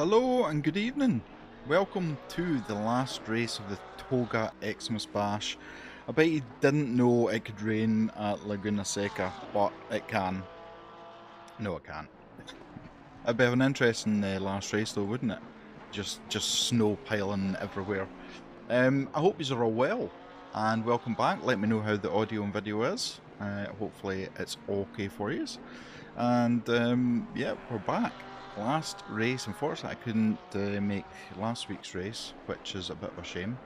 Hello and good evening. Welcome to the last race of the Toga Xmas Bash. I bet you didn't know it could rain at Laguna Seca, but it can. No, it can't. It'd be an interesting last race though, wouldn't it? Just snow piling everywhere. I hope you're all well, and welcome back. Let me know how the audio and video is. Hopefully it's okay for you. And yeah, we're back. Last race, unfortunately I couldn't make last week's race, which is a bit of a shame.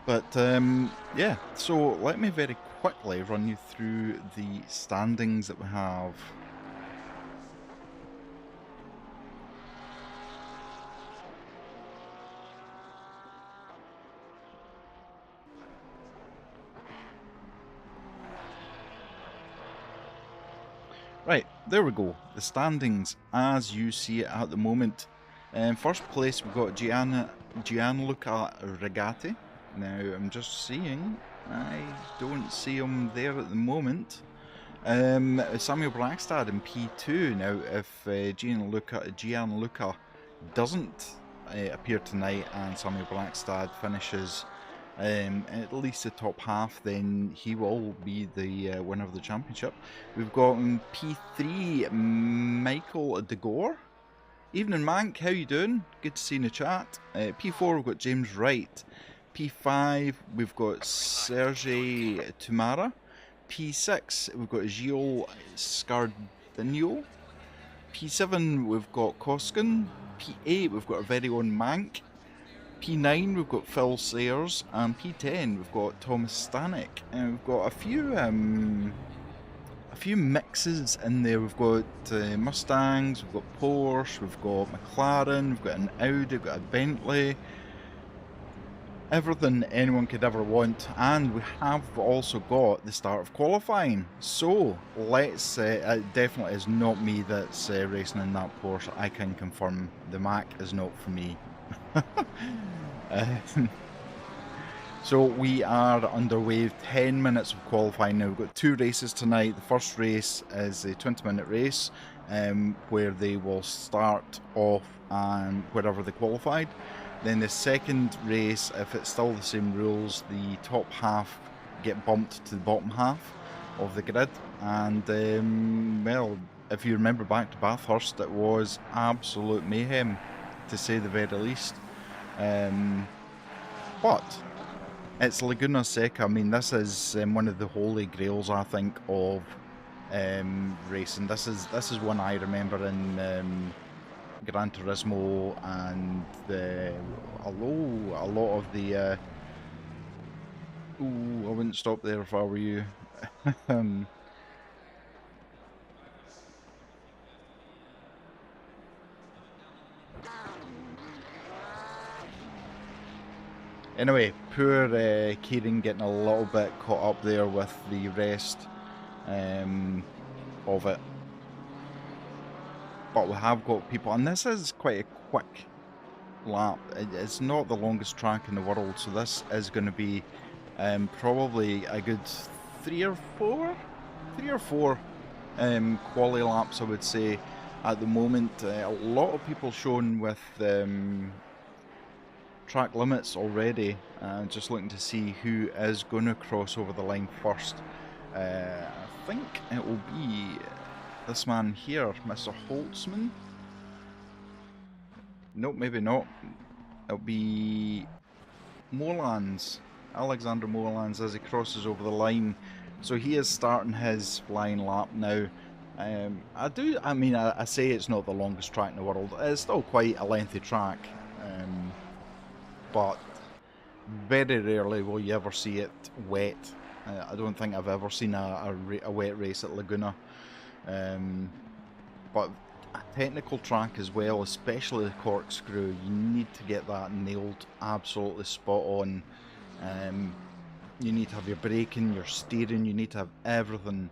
But yeah, so let me very quickly run you through the standings that we have. Right, there we go. The standings as you see it at the moment. First place we've got Gianluca Regatti. Now I'm just seeing, I don't see him there at the moment. Samuel Blackstad in P2. Now if Gianluca doesn't appear tonight and Samuel Blackstad finishes at least the top half, then he will be the winner of the championship. We've got P3 Michael De Gore. Evening Mank, how you doing? Good to see you in the chat. P4 we've got James Wright. P5 we've got Sergei Tumara. P6 we've got Gilles Scardino. P7 we've got Koskin. P8 we've got our very own Mank. P9 we've got Phil Sayers, and P10 we've got Thomas Stanek, and we've got a few mixes in there. We've got Mustangs, we've got Porsche, we've got McLaren, we've got an Audi, we've got a Bentley, everything anyone could ever want, and we have also got the start of qualifying. So let's it definitely is not me that's racing in that Porsche. I can confirm the Mac is not for me. So we are underway with 10 minutes of qualifying now. We've got two races tonight. The first race is a 20-minute race where they will start off and wherever they qualified. Then the second race, if it's still the same rules, the top half get bumped to the bottom half of the grid. And well, if you remember back to Bathurst, it was absolute mayhem, to say the very least. But it's Laguna Seca. I mean, this is one of the holy grails, I think, of racing. This is one I remember in Gran Turismo, and a lot of the ooh, I wouldn't stop there if I were you. Anyway, poor Kieran getting a little bit caught up there with the rest of it. But we have got people, and this is quite a quick lap. It's not the longest track in the world, so this is going to be probably a good three or four quali laps, I would say, at the moment. A lot of people shown with track limits already, just looking to see who is going to cross over the line first. I think it will be this man here, Mr. Holtzman. Nope, maybe not. It'll be Molans, Alexander Molans, as he crosses over the line. So he is starting his flying lap now. I say it's not the longest track in the world. It's still quite a lengthy track. But very rarely will you ever see it wet. I don't think I've ever seen a wet race at Laguna. But a technical track as well, especially the corkscrew, you need to get that nailed absolutely spot on. You need to have your braking, your steering, you need to have everything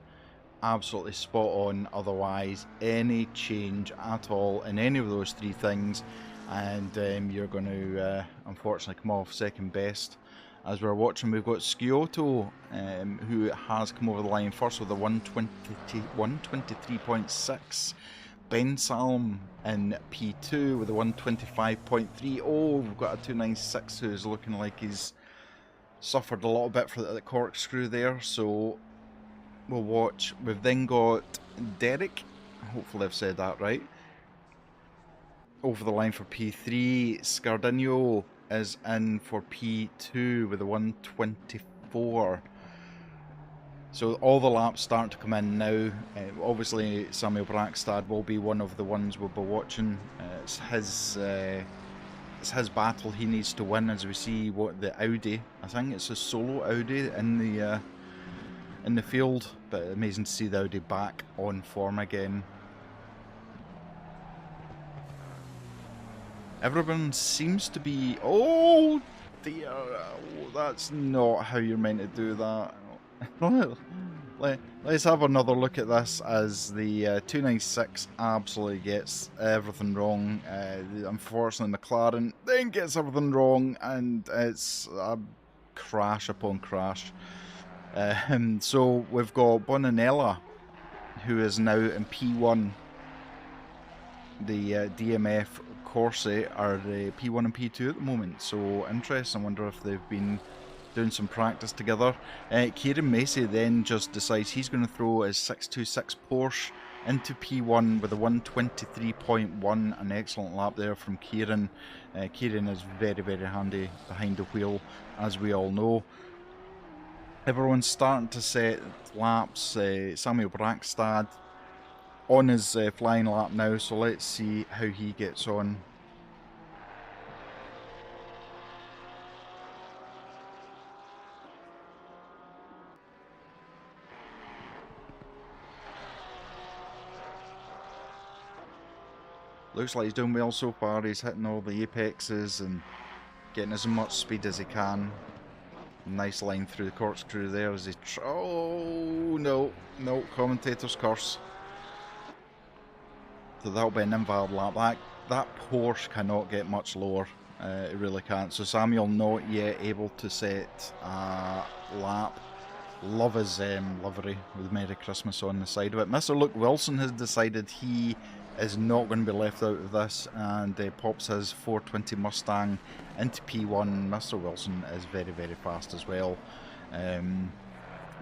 absolutely spot on. Otherwise, any change at all in any of those three things, and you're going to unfortunately come off second best. As we're watching, we've got Sciotto, who has come over the line first with a 123.6. Ben Salm in P2 with a 125.3. Oh, we've got a 296 who's looking like he's suffered a little bit for the corkscrew there, so we'll watch. We've then got Derek, hopefully I've said that right, over the line for P3. Scardinho is in for P2 with a 124. So all the laps starting to come in now. Obviously Samuel Brackstad will be one of the ones we'll be watching. It's his battle he needs to win, as we see what the Audi, I think it's a solo Audi in the field, but amazing to see the Audi back on form again. Everyone seems to be, oh dear, that's not how you're meant to do that. Let's have another look at this as the 296 absolutely gets everything wrong. Unfortunately, McLaren then gets everything wrong, and it's a crash upon crash. So we've got Bonanella, who is now in P1. The DMF Corsi are P1 and P2 at the moment, so interesting. I wonder if they've been doing some practice together. Kieran Macy then just decides he's going to throw his 626 Porsche into P1 with a 123.1. An excellent lap there from Kieran. Kieran is very, very handy behind the wheel, as we all know. Everyone's starting to set laps. Samuel Brackstad on his flying lap now, so let's see how he gets on. Looks like he's doing well so far. He's hitting all the apexes and getting as much speed as he can. Nice line through the corkscrew there as he... oh, no, commentator's curse. So that'll be an invalid lap. That Porsche cannot get much lower. It really can't. So Samuel not yet able to set a lap. Love his livery with Merry Christmas on the side of it. Mr. Luke Wilson has decided he is not going to be left out of this, and pops his 420 Mustang into P1. Mr. Wilson is very, very fast as well.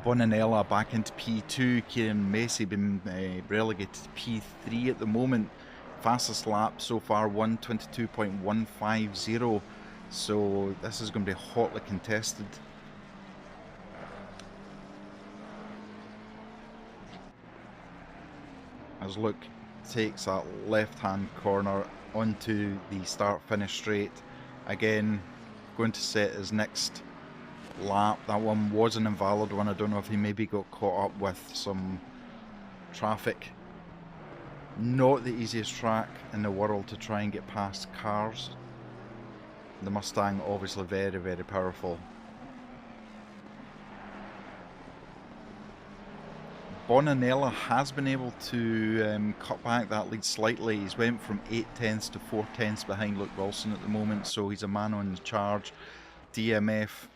Bonanella back into P2. Kieran Macy been relegated to P3 at the moment. Fastest lap so far, 122.150. So this is going to be hotly contested. As Luke takes that left-hand corner onto the start-finish straight. Again, going to set his next lap. That one was an invalid one. I don't know if he maybe got caught up with some traffic. Not the easiest track in the world to try and get past cars. The Mustang obviously very, very powerful. Bonanella has been able to cut back that lead slightly. He's went from 8/10 to 4/10 behind Luke Wilson at the moment, so he's a man on the charge. DMF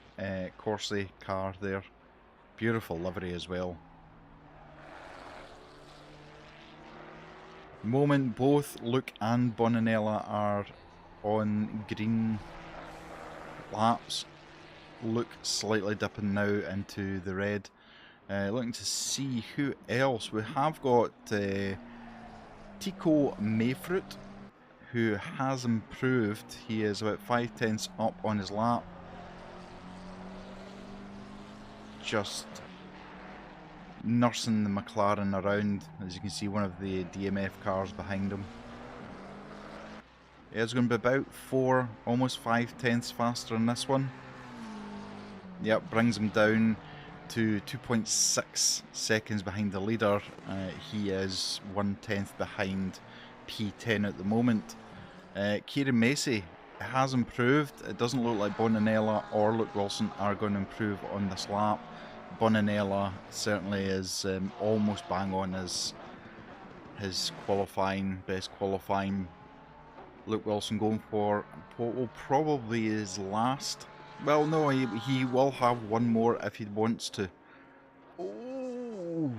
Corsi car there. Beautiful livery as well. The moment both Luke and Bonanella are on green laps. Luke slightly dipping now into the red. Looking to see who else. We have got Tico Mayfruit, who has improved. He is about 5/10 up on his lap. Just nursing the McLaren around. As you can see, one of the DMF cars behind him. It's going to be about 4, almost 5/10 faster in this one. Yep, brings him down to 2.6 seconds behind the leader. He is 1/10 behind P10 at the moment. Kieran Macy has improved. It doesn't look like Bonanella or Luke Wilson are going to improve on this lap. Bonanella certainly is almost bang on as his qualifying, best qualifying. Luke Wilson going for what will probably his last. Well, no, he will have one more if he wants to. Oh,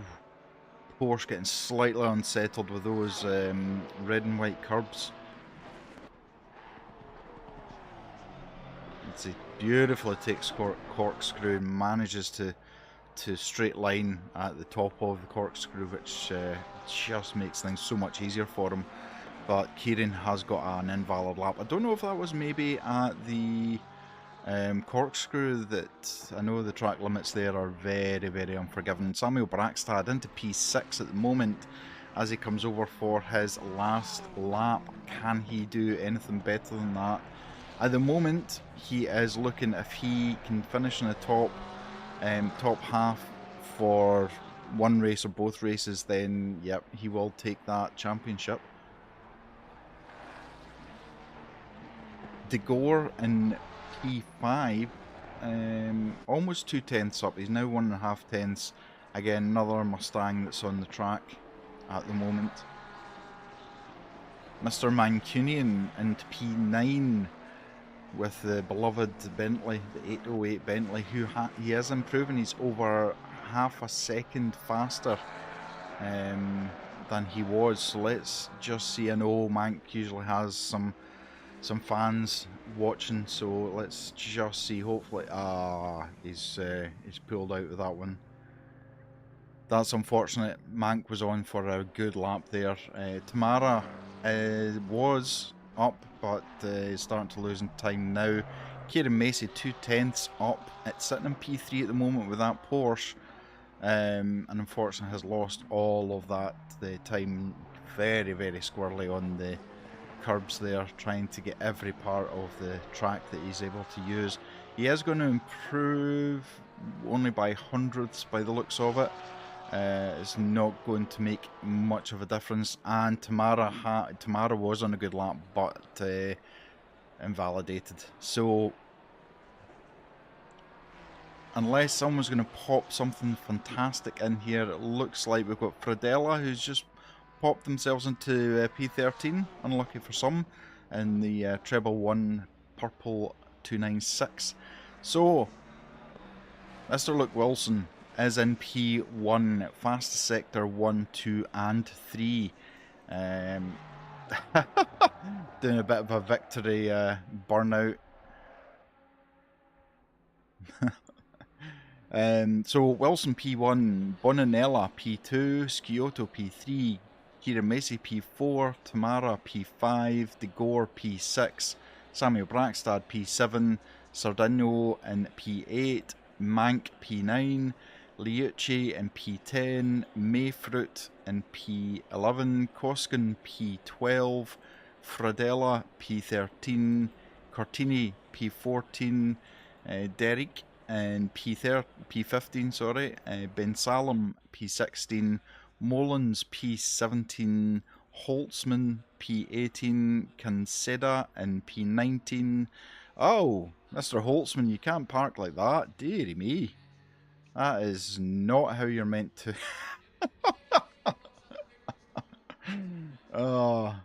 Porsche getting slightly unsettled with those red and white curbs. He beautifully takes corkscrew and manages to straight line at the top of the corkscrew, which just makes things so much easier for him. But Kieran has got an invalid lap. I don't know if that was maybe at the corkscrew. That I know the track limits there are very, very unforgiving. Samuel Brackstad into P6 at the moment as he comes over for his last lap. Can he do anything better than that? At the moment, he is looking, if he can finish in the top half for one race or both races, then yep, he will take that championship. De Gore in P5, almost 2 tenths up. He's now 1.5 tenths. Again, another Mustang that's on the track at the moment. Mr. Mancunian into P9 with the beloved Bentley, the 808 Bentley, who he is improving. He's over half a second faster than he was. So let's just see. I know Mank usually has some fans watching, so let's just see. Hopefully, he's pulled out with that one. That's unfortunate. Mank was on for a good lap there. Tamara was up, but is starting to lose in time now. Kieran Macy 2 tenths up. It's sitting in P3 at the moment with that Porsche, and unfortunately has lost all of that time. Very, very squirrely on the curbs there, trying to get every part of the track that he's able to use. He is going to improve only by hundredths by the looks of it. It's not going to make much of a difference, and Tamara was on a good lap, but invalidated. So unless someone's going to pop something fantastic in here, it looks like we've got Fradella, who's just popped themselves into P13, unlucky for some, in the treble 1 purple 296. So Mr. Luke Wilson is in P1, fastest sector 1, 2 and 3. Doing a bit of a victory burnout. So Wilson P1, Bonanella P2, Scioto P3, Kieran Macy P4, Tamara P5, De Gore P6, Samuel Brackstad P7, Sardino in P8, Mank P9, Liucci in P10, Mayfruit in P11, Koskin P12, Fradella P13, Cortini P14, Derek in P15, Ben Salem P16, Molins P17, Holtzman P18, Canseda in P19. Oh, Mr. Holtzman, you can't park like that, dearie me. That is not how you're meant to. Oh.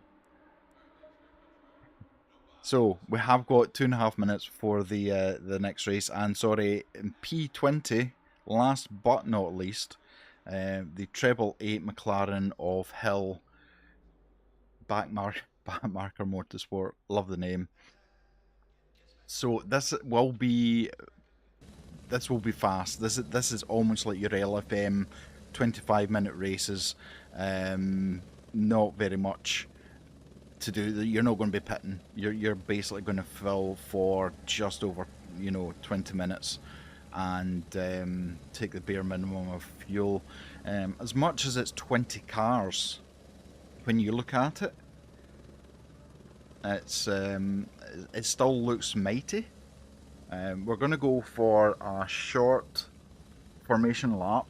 So we have got 2.5 minutes for the next race, and sorry, in P20, last but not least, the treble 8 McLaren of Hill, Backmarker Motorsport. Love the name. So this will be fast. This is almost like your LFM 25-minute races. Not very much to do. You're not going to be pitting. You're basically going to fill for just over 20 minutes and take the bare minimum of fuel. As much as it's 20 cars, when you look at it, it still looks mighty. We're going to go for a short formation lap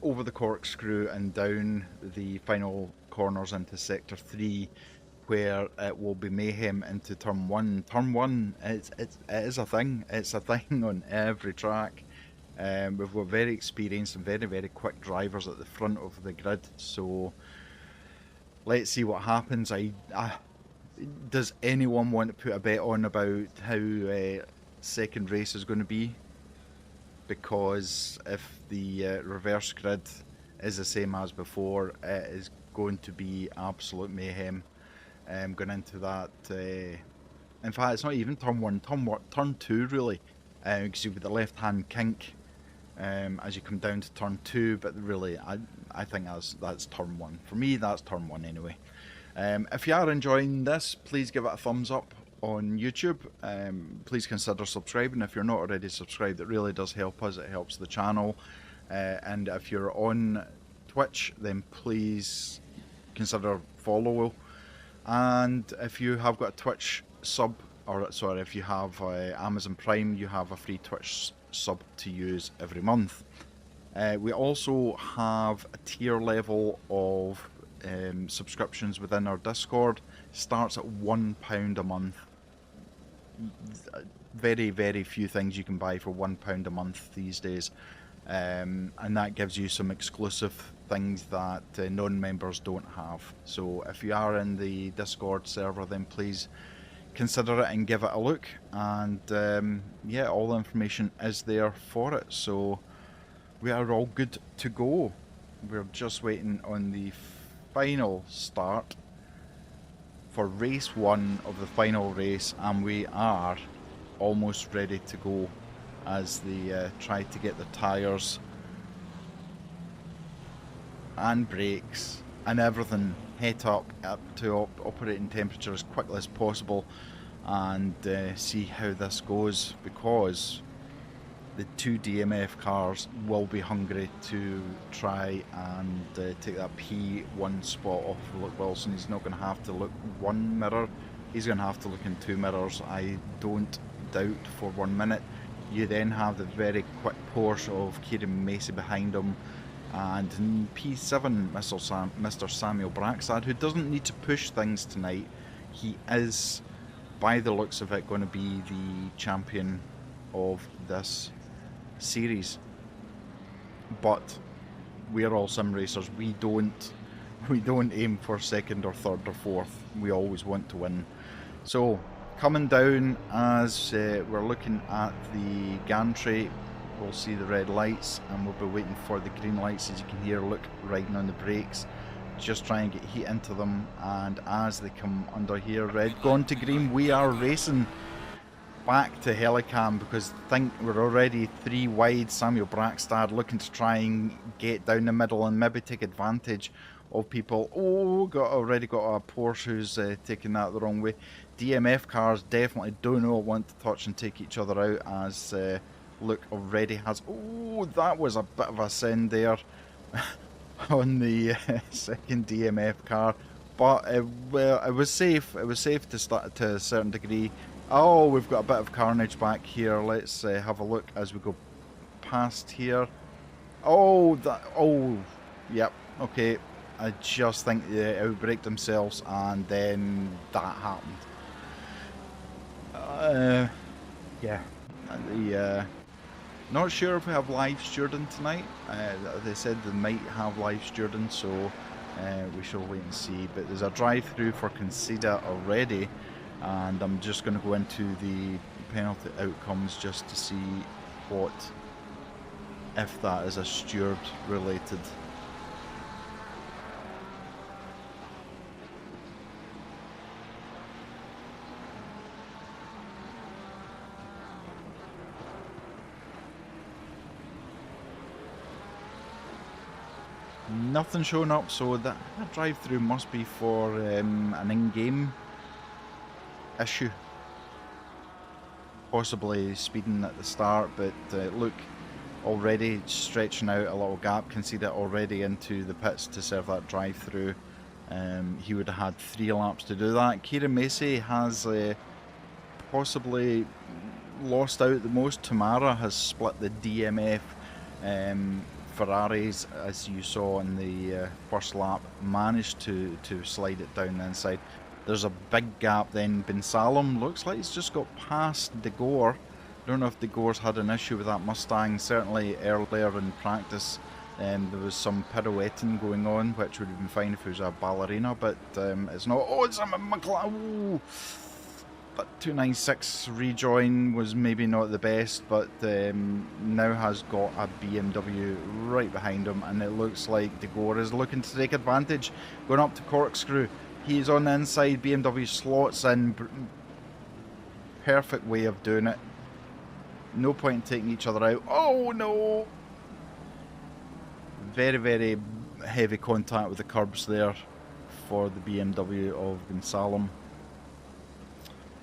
over the corkscrew and down the final corners into sector 3, where it will be mayhem into turn 1. Turn 1, it is a thing. It's a thing on every track. We've got very experienced and very, very quick drivers at the front of the grid, so let's see what happens. Does anyone want to put a bet on about how second race is going to be? Because if the reverse grid is the same as before. It is going to be absolute mayhem going into that. In fact, it's not even turn 1, turn 2 really, because you've got the left-hand kink as you come down to turn 2, but really I think that's turn 1. For me, that's turn 1 anyway. If you are enjoying this, please give it a thumbs up on YouTube. Please consider subscribing if you're not already subscribed. It really does help us. It helps the channel. And if you're on Twitch, then please consider follow. And if you have got a Twitch sub, or sorry, if you have Amazon Prime, you have a free Twitch sub to use every month. We also have a tier level of subscriptions within our Discord. Starts at £1 a month. Very, very few things you can buy for £1 a month these days, and that gives you some exclusive things that non-members don't have. So if you are in the Discord server, then please consider it and give it a look. And yeah, all the information is there for it. So we are all good to go. We're just waiting on the final start for race 1 of the final race, and we are almost ready to go as they try to get the tyres and brakes and everything het up to operating temperature as quickly as possible, and see how this goes, because the 2 DMF cars will be hungry to try and take that P1 spot off Luke Wilson. He's not going to have to look 1 mirror, he's going to have to look in 2 mirrors, I don't doubt for 1 minute. You then have the very quick Porsche of Kieran Macy behind him, and in P7 Mr. Samuel Braxad, who doesn't need to push things tonight. He is, by the looks of it, going to be the champion of this series. But we are all sim racers. We don't aim for 2nd or 3rd or 4th. We always want to win. So coming down, as we're looking at the gantry, we'll see the red lights, and we'll be waiting for the green lights. As you can hear, Luke riding on the brakes, just try and get heat into them. And as they come under here, red gone to green, we are racing back to Helicam, because I think we're already 3 wide. Samuel Braxad looking to try and get down the middle and maybe take advantage of people. Oh, already got a Porsche who's taking that the wrong way. DMF cars definitely do not want to touch and take each other out, as Luke already has. Oh, that was a bit of a send there on the 2nd DMF car, but well, it was safe. It was safe to start to a certain degree. Oh, we've got a bit of carnage back here. Let's have a look as we go past here. Oh, yep, okay. I just think they outbraked themselves, and then that happened. Yeah, not sure if we have live stewarding tonight. They said they might have live stewarding, so we shall wait and see. But there's a drive-through for Conceda already, and I'm just going to go into the penalty outcomes just to see if that is a steward related. Nothing showing up, so that drive-through must be for an in-game issue. Possibly speeding at the start, but look, already stretching out a little gap. Can see that already into the pits to serve that drive-through. He would have had 3 laps to do that. Kieran Macy has possibly lost out the most. Tamara has split the DMF Ferraris, as you saw in the first lap, managed to slide it down the inside. There's a big gap then. Ben Salem looks like he's just got past De Gore. I don't know if De Gore's had an issue with that Mustang. Certainly earlier in practice there was some pirouetting going on, which would have been fine if it was a ballerina, but it's not. Oh, it's a McLaren. But 296 rejoin was maybe not the best, but now has got a BMW right behind him, and it looks like De Gore is looking to take advantage. Going up to Corkscrew, he's on the inside, BMW slots in, perfect way of doing it. No point in taking each other out. Oh no! Very, very heavy contact with the curbs there for the BMW of Gonsalem.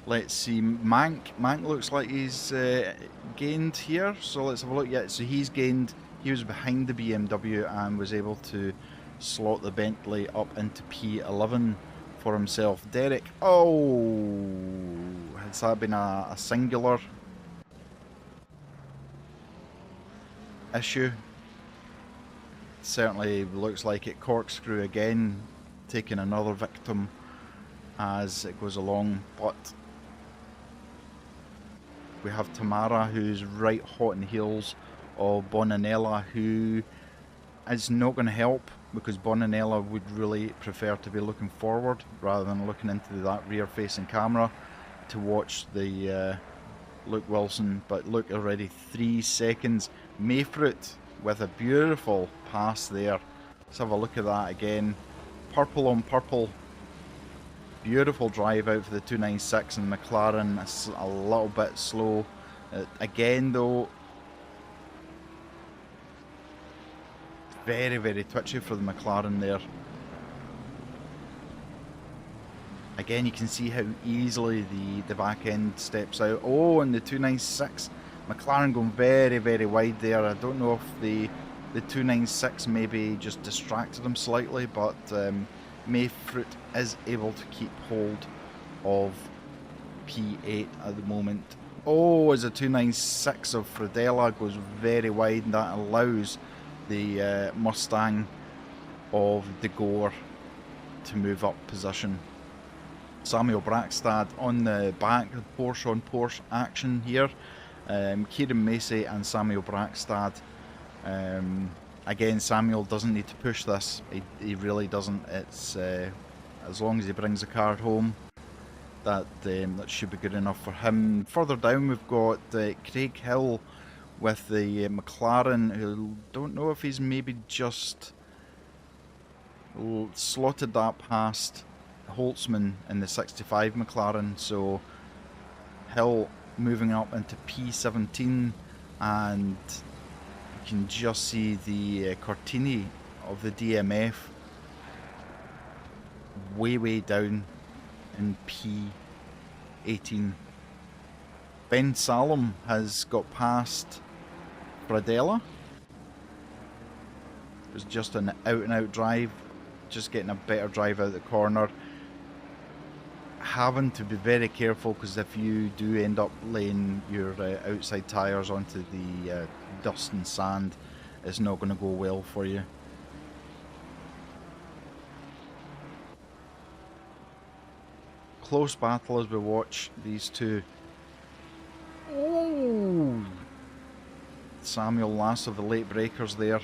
Let's see, Mank looks like he's gained here, so let's have a look. Yeah, so he's gained, he was behind the BMW and was able to slot the Bentley up into P11 for himself. Derek, oh, has that been a singular issue? Certainly looks like it. Corkscrew again, taking another victim as it goes along, but we have Tamara, who's right hot in the heels of Bonanella, who is not going to help because Bonanella would really prefer to be looking forward rather than looking into that rear facing camera to watch the Luke Wilson. But look, already 3 seconds. Mayfruit with a beautiful pass there. Let's have a look at that again. Purple on purple. Beautiful drive out for the 296, and McLaren is a little bit slow. Again though, very, very twitchy for the McLaren there. Again, you can see how easily the back end steps out. Oh, and the 296, McLaren going very, very wide there. I don't know if the 296 maybe just distracted him slightly, but Mayfruit is able to keep hold of P8 at the moment. Oh, as a 296 of Fredella goes very wide, and that allows the Mustang of De Gore to move up position. Samuel Brackstad on the back, Porsche on Porsche action here. Kieran Macy and Samuel Brackstad. Again, Samuel doesn't need to push this. He really doesn't. It's as long as he brings the car home, that should be good enough for him. Further down, we've got Craig Hill with the McLaren, who don't know if he's maybe just slotted that past Holtzman in the 65 McLaren. So Hill moving up into P17, and you can just see the Cortini of the DMF way down in P18. Ben Salem has got past Bradella. It was just an out and out drive, just getting a better drive out the corner. Having to be very careful, because if you do end up laying your outside tyres onto the dust and sand, it's not going to go well for you. Close battle as we watch these two. Oh! Samuel last of the late breakers there.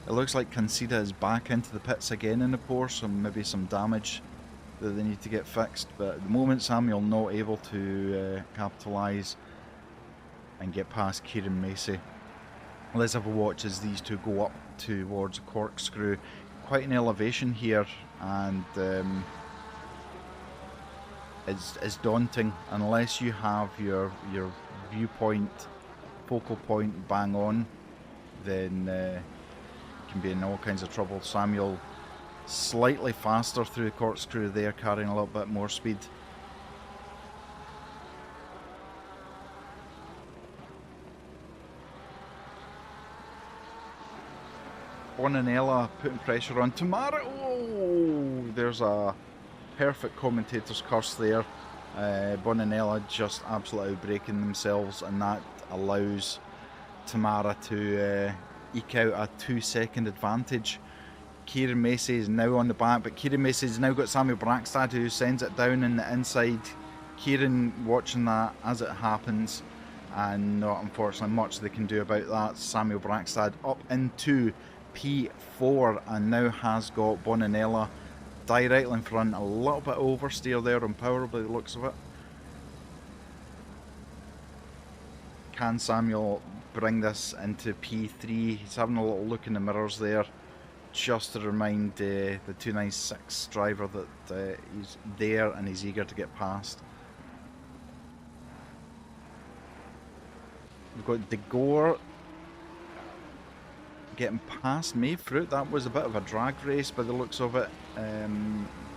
It looks like Cancida is back into the pits again in the Porsche, so maybe some damage that they need to get fixed. But at the moment, Samuel not able to capitalise and get past Kieran Macy. Let's have a watch as these two go up towards Corkscrew. Quite an elevation here, and it's daunting unless you have your viewpoint, focal point bang on. Then can be in all kinds of trouble. Samuel slightly faster through Corkscrew there, carrying a little bit more speed. Bonanella putting pressure on Tamara. Oh, there's a perfect commentator's curse there. Bonanella just absolutely breaking themselves, and that allows Tamara to eke out a 2-second advantage. Kieran Macy is now on the back, but Kieran Macy's now got Samuel Brackstad, who sends it down in the inside. Kieran watching that as it happens. and not unfortunately much they can do about that. Samuel Brackstad up into P4 and now has got Bonanella directly in front. A little bit of oversteer there on power by the looks of it. Can Samuel bring this into P3? He's having a little look in the mirrors there, just to remind the 296 driver that he's there and he's eager to get past. We've got De Gore getting past Mayfruit. That was a bit of a drag race by the looks of it.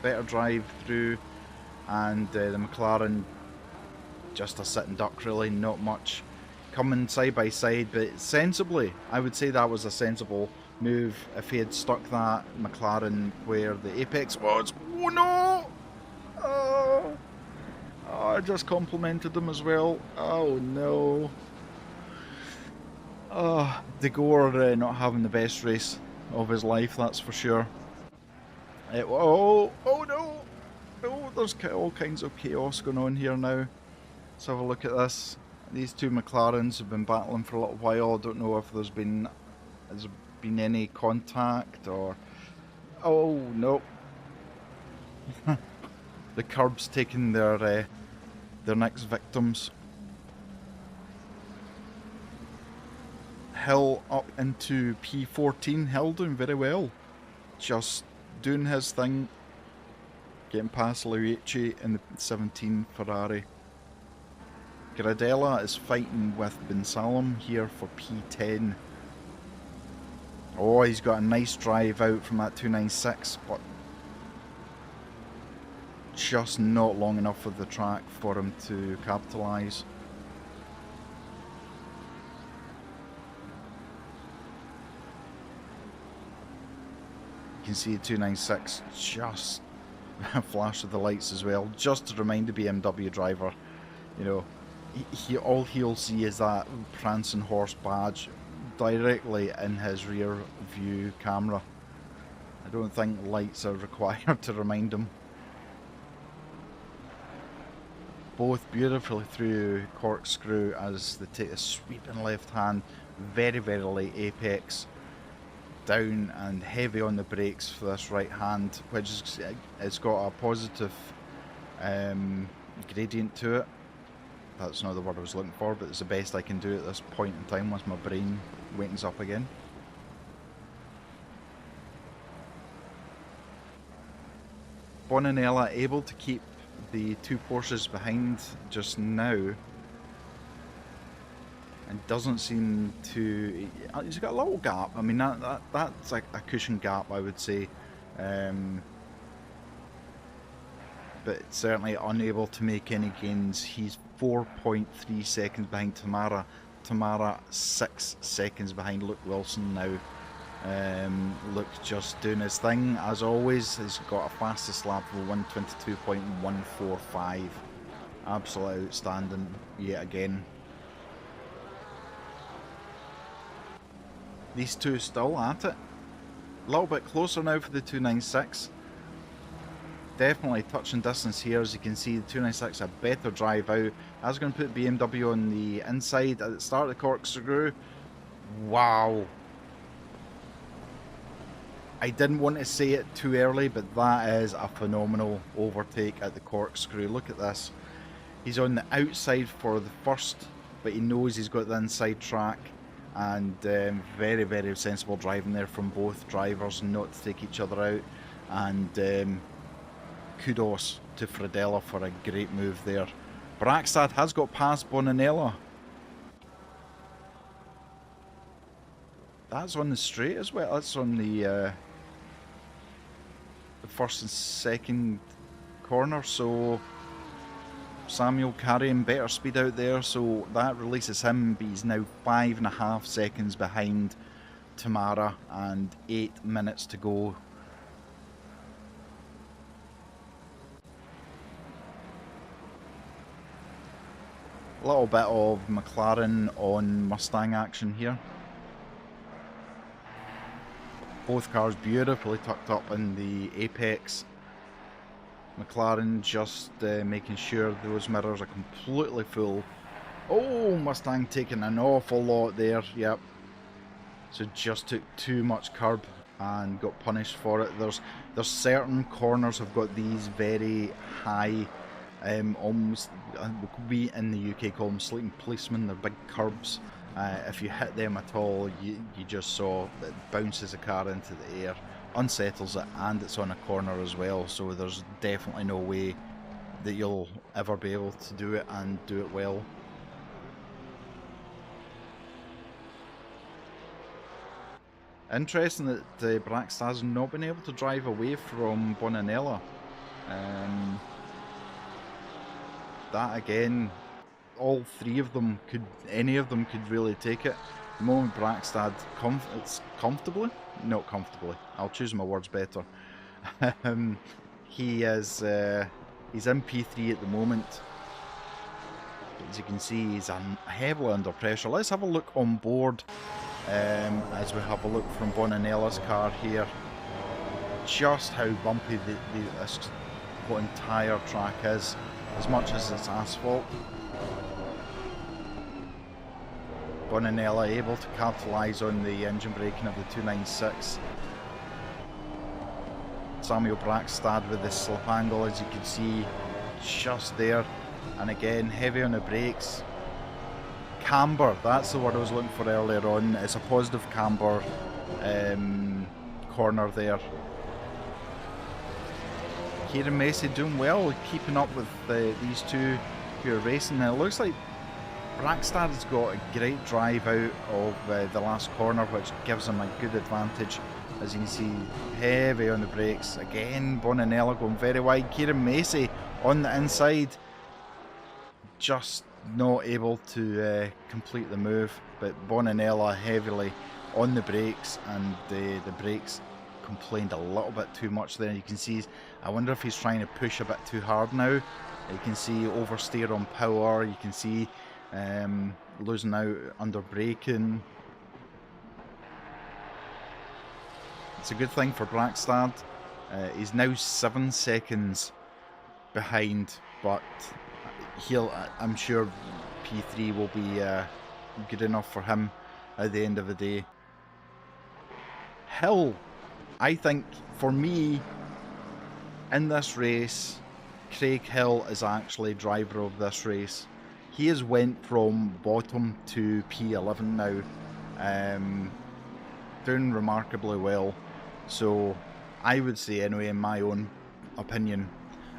Better drive through, and the McLaren just a sitting duck really, not much coming side by side, but sensibly, I would say that was a sensible move if he had stuck that McLaren where the apex was. Oh no! Oh, I just complimented them as well. Oh no! Oh, De Gore not having the best race of his life, that's for sure. Oh no! Oh, there's all kinds of chaos going on here now. Let's have a look at this. These two McLarens have been battling for a little while. I don't know if has been any contact or... Oh no! The curb's taking their next victims. Hill up into P14. Hill doing very well. Just doing his thing. Getting past Luigi in the 17 Ferrari. Gradella is fighting with Ben Salem here for P10. Oh, he's got a nice drive out from that 296, but just not long enough of the track for him to capitalise. You can see the 296 just flash of the lights as well, just to remind the BMW driver, you know, all he'll see is that prancing horse badge directly in his rear view camera. I don't think lights are required to remind him. Both beautifully through corkscrew as they take a sweeping left hand, very late apex, down and heavy on the brakes for this right hand, which is, it's got a positive gradient to it. That's not the word I was looking for, but it's the best I can do at this point in time once my brain wakens up again. Bonanella able to keep the two Porsches behind just now, and doesn't seem to... He's got a little gap. I mean, that's like a cushion gap, I would say. But certainly unable to make any gains. He's 4.3 seconds behind Tamara. Tamara 6 seconds behind Luke Wilson now. Luke just doing his thing as always. He's got a fastest lap of 122.145. Absolutely outstanding yet again. These two still at it. A little bit closer now for the 296. Definitely touching distance here. As you can see, the 296 a better drive out. I was going to put BMW on the inside at the start of the corkscrew. Wow. I didn't want to say it too early, but that is a phenomenal overtake at the corkscrew. Look at this. He's on the outside for the first, but he knows he's got the inside track. And very sensible driving there from both drivers not to take each other out. And kudos to Fredella for a great move there. Brackstad has got past Bonanella. That's on the straight as well. That's on the first and second corner. So Samuel carrying better speed out there. So that releases him. But he's now 5.5 seconds behind Tamara and 8 minutes to go. A little bit of McLaren on Mustang action here. Both cars beautifully tucked up in the apex. McLaren just making sure those mirrors are completely full Oh, Mustang taking an awful lot there, yep. So just took too much curb and got punished for it. There's certain corners have got these very high, almost, we in the UK call them sleeping policemen, they're big curbs. If you hit them at all, you just saw it bounces the car into the air, unsettles it, and it's on a corner as well, so there's definitely no way that you'll ever be able to do it and do it well. Interesting that Braxton's not been able to drive away from Bonanella. That again, all three of them could, any of them could really take it. The moment Braxton it's comfortably, not comfortably, I'll choose my words better. He is, he's in P3 at the moment. As you can see, he's heavily under pressure. Let's have a look on board. As we have a look from Bonanella's car here, just how bumpy this whole entire track is, as much as it's asphalt. Bonanella able to capitalise on the engine braking of the 296. Samuel Braxstad with the slip angle, as you can see, just there, and again heavy on the brakes. Camber, that's the word I was looking for earlier on. It's a positive camber corner there. Kieran Macy doing well, keeping up with these two who are racing. Now it looks like Braxton's got a great drive out of the last corner, which gives him a good advantage. As you can see, heavy on the brakes. Again, Bonanella going very wide. Kieran Macy on the inside, just not able to complete the move, but Bonanella heavily on the brakes, and the brakes complained a little bit too much there. You can see, I wonder if he's trying to push a bit too hard now. You can see oversteer on power, you can see losing out under braking. It's a good thing for Braxton. He's now 7 seconds behind, but I'm sure P3 will be good enough for him at the end of the day. Hill, I think for me in this race, Craig Hill is actually driver of this race. He has went from bottom to P11 now, doing remarkably well. So I would say, anyway, in my own opinion,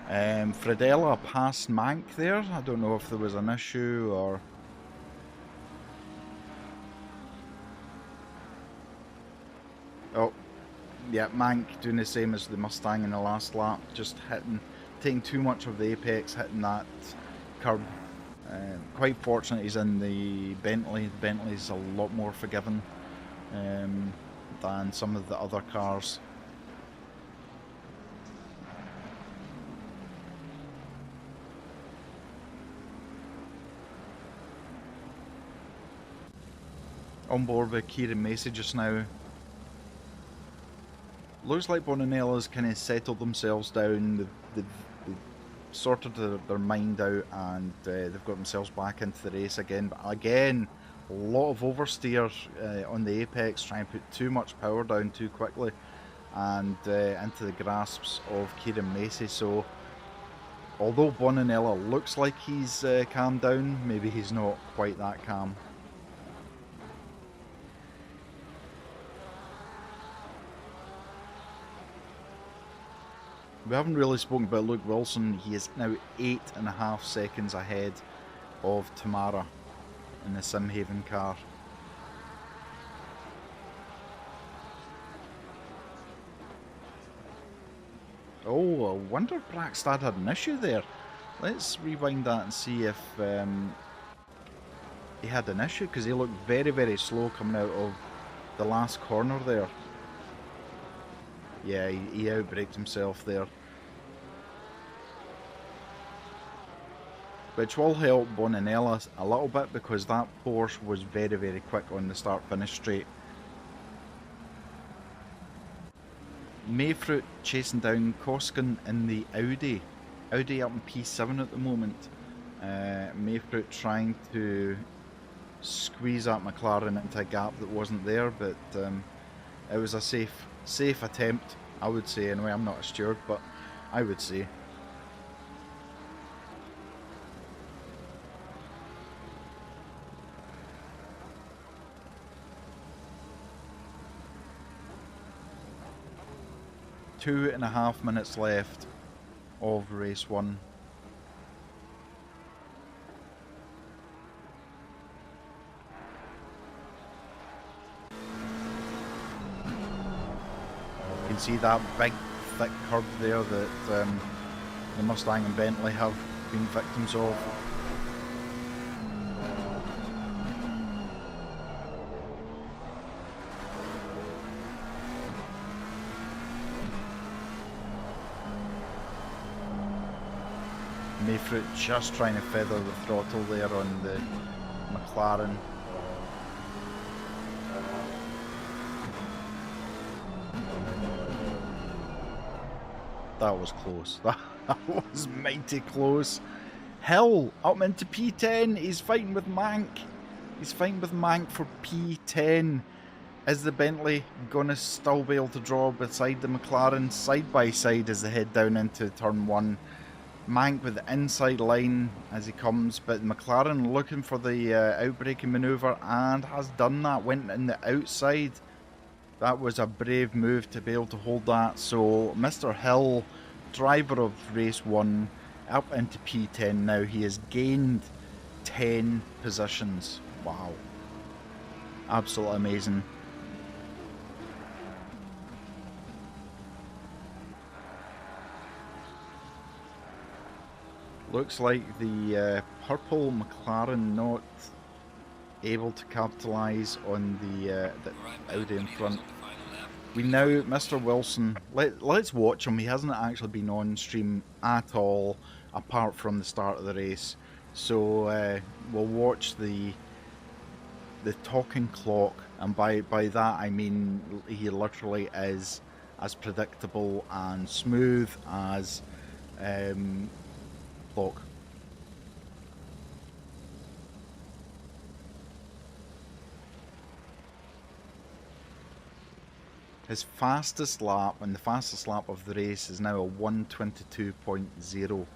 Fredella passed Mank there. I don't know if there was an issue or... Oh, yeah, Mank doing the same as the Mustang in the last lap, just taking too much of the apex, hitting that curb. Quite fortunate he's in the Bentley. The Bentley's a lot more forgiving than some of the other cars. On board with Kieran Macy just now. Looks like Bonanella's kind of settled themselves down. They've sorted their mind out, and they've got themselves back into the race again. But again, a lot of oversteer on the apex, trying to put too much power down too quickly, and into the grasps of Kieran Macy. So although Bonanella looks like he's calmed down, maybe he's not quite that calm. We haven't really spoken about Luke Wilson. He is now 8.5 seconds ahead of Tamara in the Simhaven car. Oh, I wonder if Braxton had an issue there. Let's rewind that and see if he had an issue, because he looked very, very slow coming out of the last corner there. Yeah, he outbraked himself there. Which will help Bonanella a little bit, because that Porsche was very, very quick on the start-finish straight. Mayfruit chasing down Koskin in the Audi. Audi up in P7 at the moment. Mayfruit trying to squeeze that McLaren into a gap that wasn't there, but it was a safe attempt, I would say. Anyway, I'm not a steward, but I would say. Two and a half minutes left of race one. You can see that big thick curb there that the Mustang and Bentley have been victims of. Mayfruit just trying to feather the throttle there on the McLaren. That was close. That was mighty close. Hill up into P10. He's fighting with Mank. He's fighting with Mank for P10. Is the Bentley gonna still be able to draw beside the McLaren? Side by side as they head down into turn one. Mank with the inside line as he comes, but McLaren looking for the outbraking manoeuvre and has done that. Went in the outside. That was a brave move to be able to hold that. So Mr. Hill, driver of race one, up into P10 now. He has gained 10 positions. Wow. Absolutely amazing. Looks like the purple McLaren not able to capitalise on the Audi in front. We now, Mr. Wilson, let's watch him. He hasn't actually been on stream at all, apart from the start of the race. So we'll watch the talking clock, and by that I mean he literally is as predictable and smooth as clock. His fastest lap, and the fastest lap of the race, is now a 1:22.0.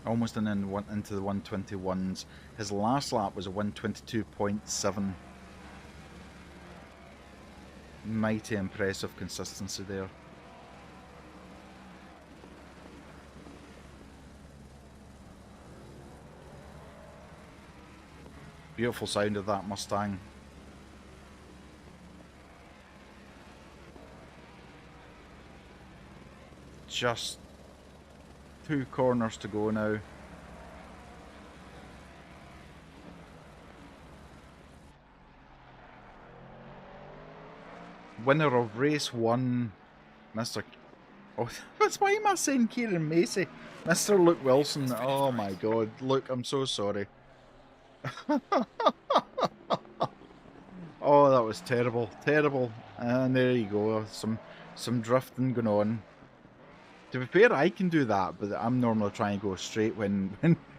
Almost into the 1:21s. His last lap was a 1:22.7. Mighty impressive consistency there. Beautiful sound of that Mustang. Just 2 corners to go now. Winner of race 1, Mr. Oh, why am I saying Kieran Macy? Mr. Luke Wilson. Oh my god. Luke, I'm so sorry. Oh, that was terrible. Terrible. And there you go. Some drifting going on. To be fair, I can do that, but I'm normally trying to go straight when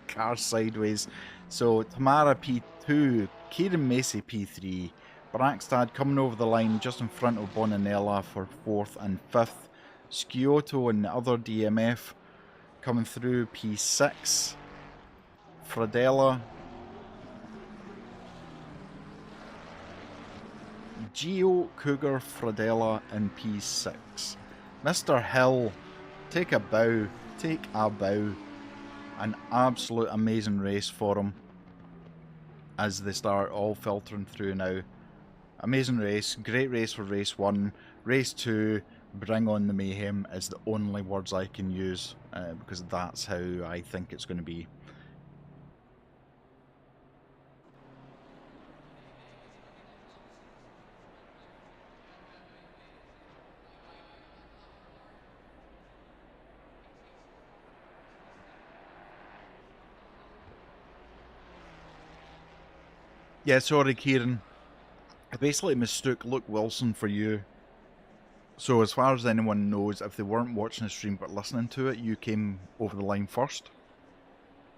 cars sideways. So Tamara P2, Kieran Macy P3, Brackstad coming over the line just in front of Bonanella for 4th and 5th. Sciotto and the other DMF coming through P6. Fradella. Gio, Cougar, Fradella in P6. Mr. Hill, take a bow. Take a bow. An absolute amazing race for him as they start all filtering through now. Amazing race. Great race for race 1. Race 2, bring on the mayhem is the only words I can use because that's how I think it's going to be. Yeah, sorry, Kieran. I basically mistook Luke Wilson for you. So as far as anyone knows, if they weren't watching the stream but listening to it, you came over the line first.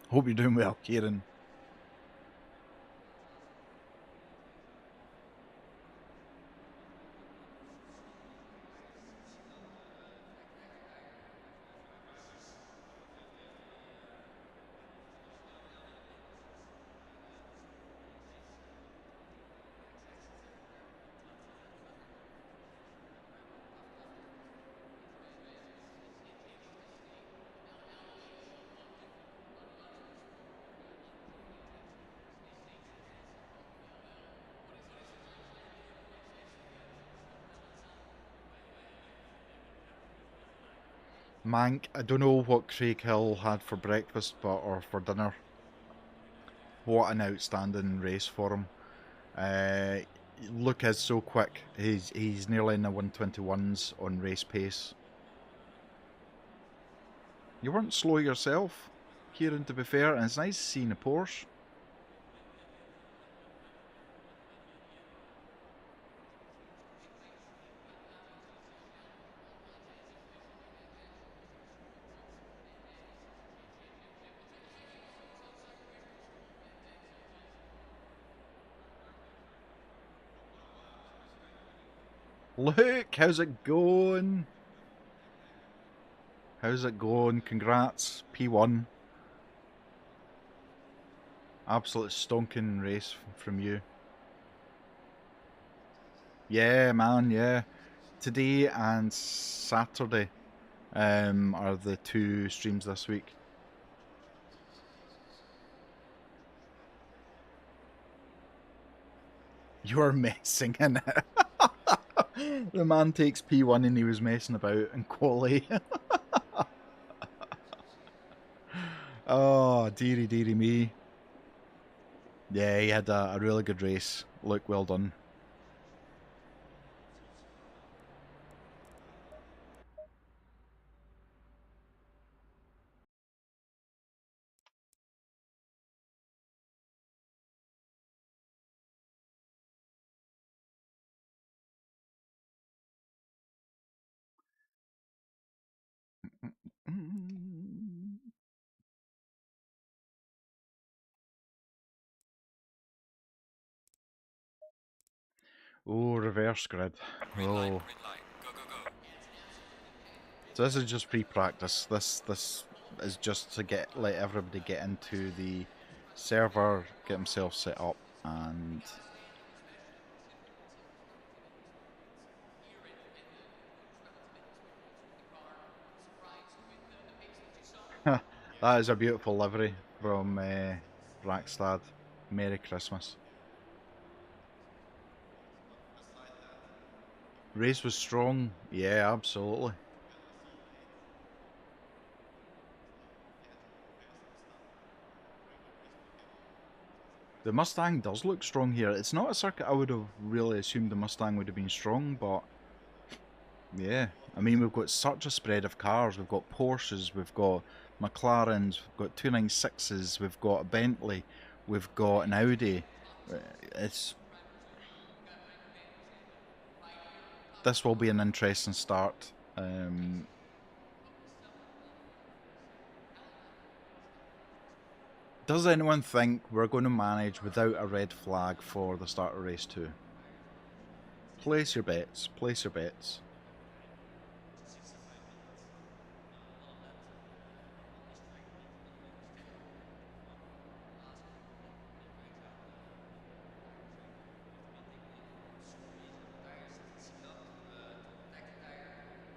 Hope you're doing well, Kieran. Mank, I don't know what Craig Hill had for breakfast or for dinner. What an outstanding race for him. Look is so quick. He's nearly in the 121s on race pace. You weren't slow yourself, Kieran, to be fair, and it's nice seeing a Porsche. Luke, how's it going? How's it going? Congrats, P1. Absolute stonking race from you. Yeah, man, yeah. Today and Saturday are the two streams this week. You're messing in it. The man takes P1 and he was messing about in quali. Oh, dearie, dearie me. Yeah, he had a really good race. Look, well done. Oh, reverse grid. Oh. So this is just pre-practice. This is just to let everybody get into the server, get themselves set up, and that is a beautiful livery from Rackstad. Merry Christmas. Race was strong. Yeah, absolutely. The Mustang does look strong here. It's not a circuit I would have really assumed the Mustang would have been strong, but yeah. I mean, we've got such a spread of cars. We've got Porsches, we've got McLarens, we've got 296s, we've got a Bentley, we've got an Audi. It's This will be an interesting start. Does anyone think we're going to manage without a red flag for the start of race 2? Place your bets. Place your bets.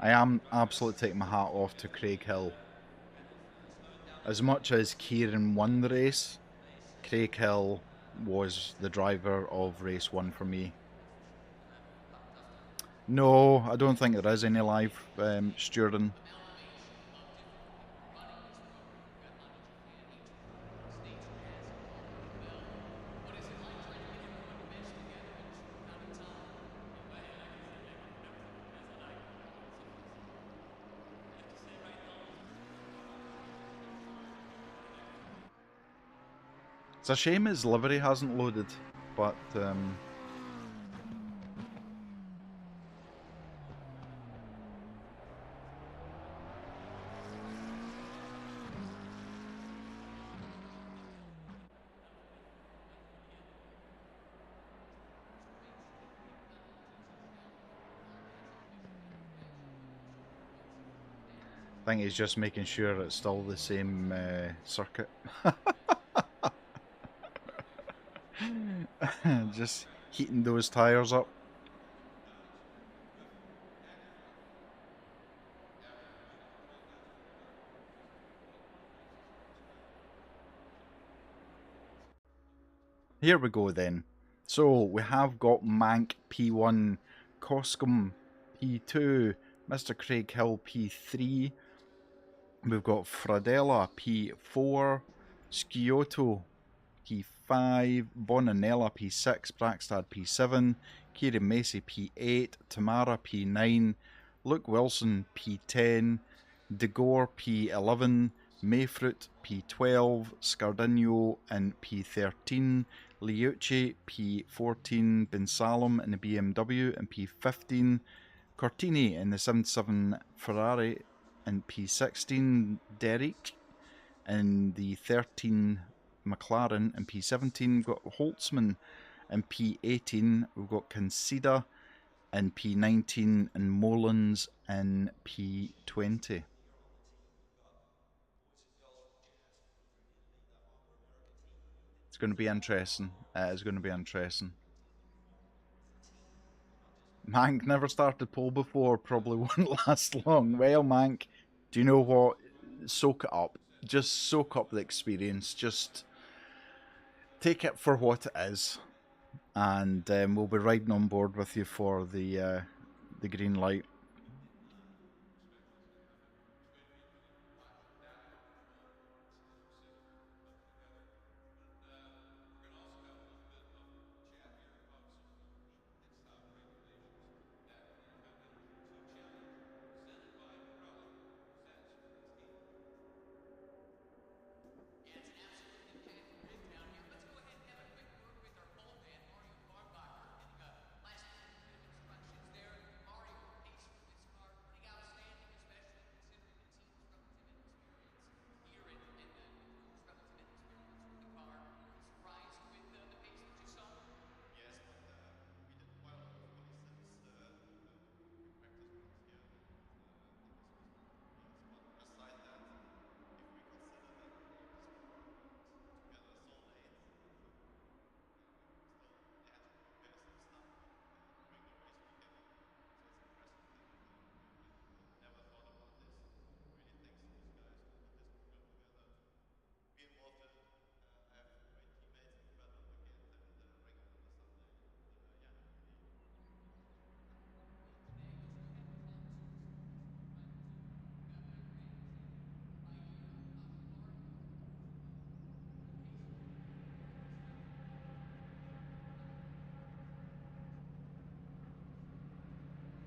I am absolutely taking my hat off to Craig Hill. As much as Kieran won the race, Craig Hill was the driver of race 1 for me. No, I don't think there is any live stewarding. It's a shame his livery hasn't loaded, but think he's just making sure it's still the same circuit. Just heating those tyres up. Here we go then. So we have got Mank P1, Coscom P2, Mr. Craig Hill P3. We've got Fradella P4, Sciotto P5, Bonanella P6, Brackstad P7, Kieran Macy P8, Tamara P9, Luke Wilson P10, De Gore P11, Mayfruit P12, Scardinho in P13, Liucci P14, Ben Salem in the BMW in P15, Cortini in the 77 Ferrari in P16, Derek in the 13 McLaren in P17, we've got Holtzman in P18, we've got Conceda in P19 and Mullins in P20. It's going to be interesting. It is going to be interesting. Mank never started pole before, probably won't last long. Well, Mank, do you know what? Soak it up. Just soak up the experience. Just take it for what it is. And we'll be riding on board with you for the green light.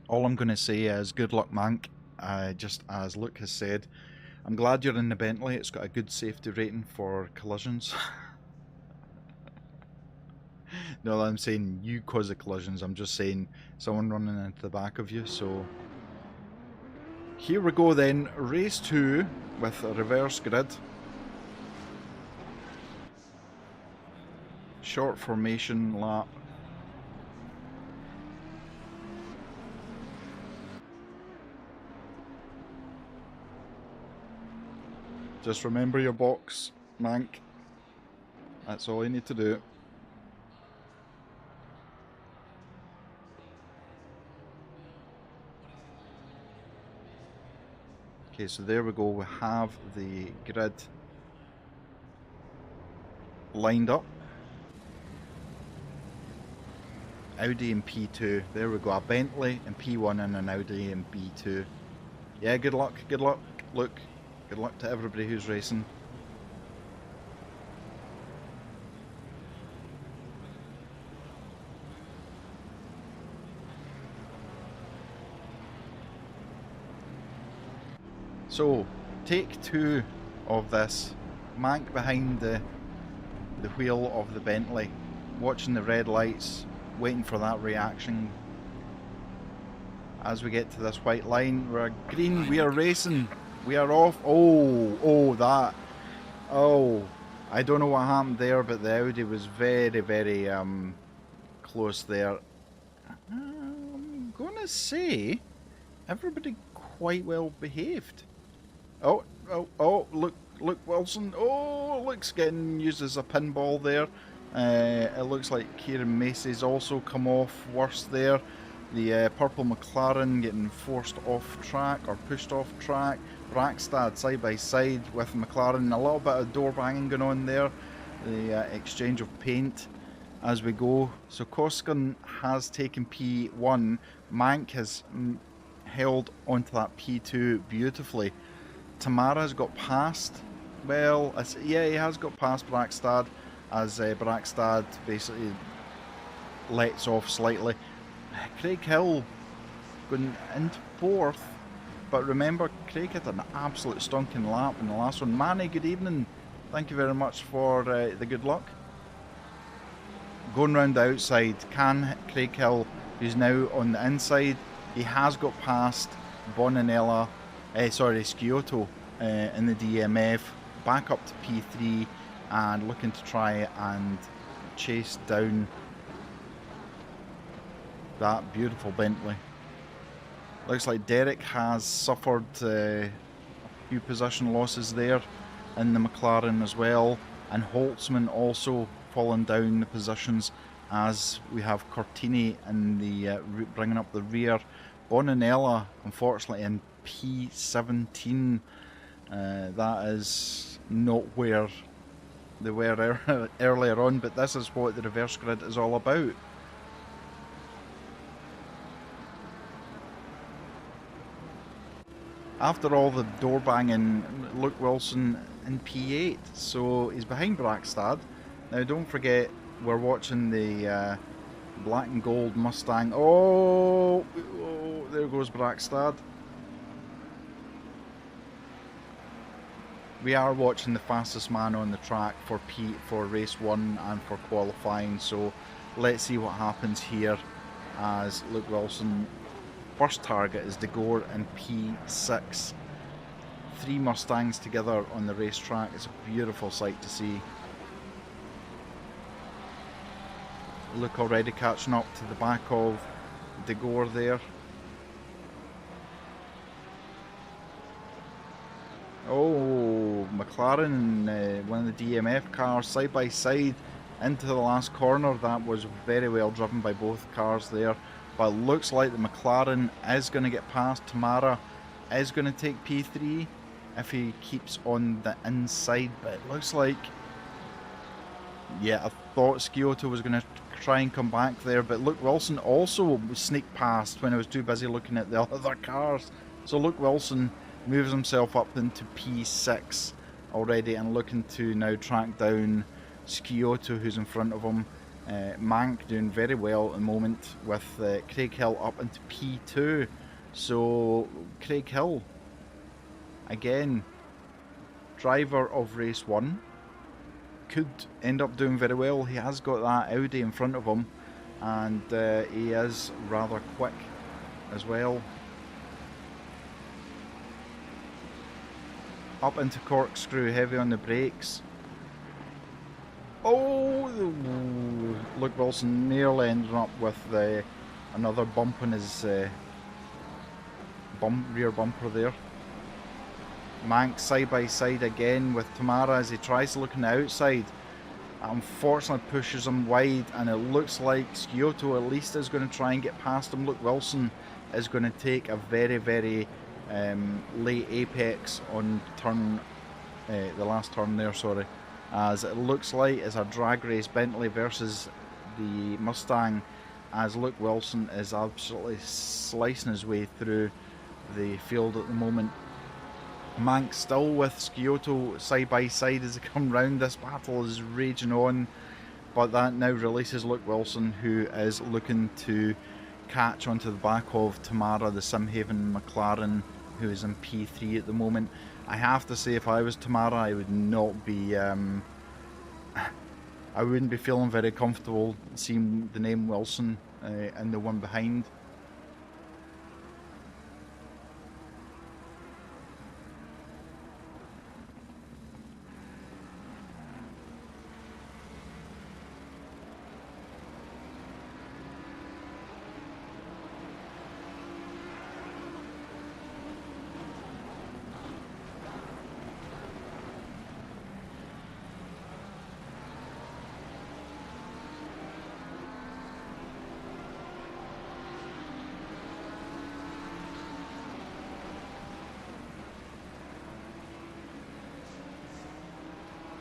All I'm going to say is good luck, Mank. Just as Luke has said, I'm glad you're in the Bentley. It's got a good safety rating for collisions. No, I'm saying you cause the collisions. I'm just saying someone running into the back of you. So here we go then. Race 2 with a reverse grid. Short formation lap. Just remember your box, Mank. That's all you need to do. Okay, so there we go. We have the grid lined up. Audi in P2. There we go. A Bentley in P1 and an Audi in B2. Yeah, good luck. Good luck. Look, good luck to everybody who's racing. So, take 2 of this. Mank behind the wheel of the Bentley, watching the red lights, waiting for that reaction. As we get to this white line, we're green, we are racing, we are off. Oh, that. Oh, I don't know what happened there, but the Audi was very, very close there. I'm gonna say everybody quite well behaved. Oh, oh, look, Wilson. Oh, looks getting used as a pinball there. It looks like Kieran Macy's also come off worse there. The purple McLaren getting forced off track or pushed off track. Brackstad side by side with McLaren. A little bit of door banging going on there. The exchange of paint as we go. So Koskan has taken P1. Mank has held onto that P2 beautifully. Tamara's got past. Well, yeah, he has got past Brackstad as Brackstad basically lets off slightly. Craig Hill going into fourth, but remember, Craig had an absolute stonking lap in the last one. Manny, good evening. Thank you very much for the good luck. Going round the outside, can Craig Hill, who's now on the inside, he has got past Sciotto in the DMF, back up to P3 and looking to try and chase down that beautiful Bentley. Looks like Derek has suffered a few position losses there in the McLaren as well, and Holtzman also fallen down the positions as we have Cortini in the bringing up the rear. Bonanella unfortunately in P17. That is not where they were earlier on, but this is what the reverse grid is all about. After all the door banging, Luke Wilson in P8, so he's behind Brackstad. Now don't forget, we're watching the black and gold Mustang. Oh, there goes Brackstad. We are watching the fastest man on the track for race 1 and for qualifying, so let's see what happens here as Luke Wilson. First target is De Gore in P6. 3 Mustangs together on the racetrack. It's a beautiful sight to see. Luke already catching up to the back of De Gore there. Oh, McLaren, one of the DMF cars, side by side into the last corner. That was very well driven by both cars there. But it looks like the McLaren is going to get past. Tamara is going to take P3 if he keeps on the inside. But it looks like, yeah, I thought Sciotto was going to try and come back there. But Luke Wilson also sneaked past when I was too busy looking at the other cars. So Luke Wilson moves himself up into P6 already and looking to now track down Sciotto, who's in front of him. Mank doing very well at the moment with Craig Hill up into P2. So Craig Hill, again, driver of race 1, could end up doing very well. He has got that Audi in front of him, and he is rather quick as well. Up into corkscrew, heavy on the brakes. Oh, Luke Wilson nearly ended up with another bump on his rear bumper there. Mank side by side again with Tamara as he tries to look on the outside. Unfortunately pushes him wide, and it looks like Sciotto at least is going to try and get past him. Luke Wilson is going to take a very, very late apex on turn, the last turn there, sorry. As it looks like it's a drag race, Bentley versus the Mustang, as Luke Wilson is absolutely slicing his way through the field at the moment. Mank still with Sciotto side by side as they come round. This battle is raging on, but that now releases Luke Wilson, who is looking to catch onto the back of Tamara, the Simhaven McLaren, who is in P3 at the moment. I have to say, if I was Tamara, I would not be I wouldn't be feeling very comfortable seeing the name Wilson in the one behind.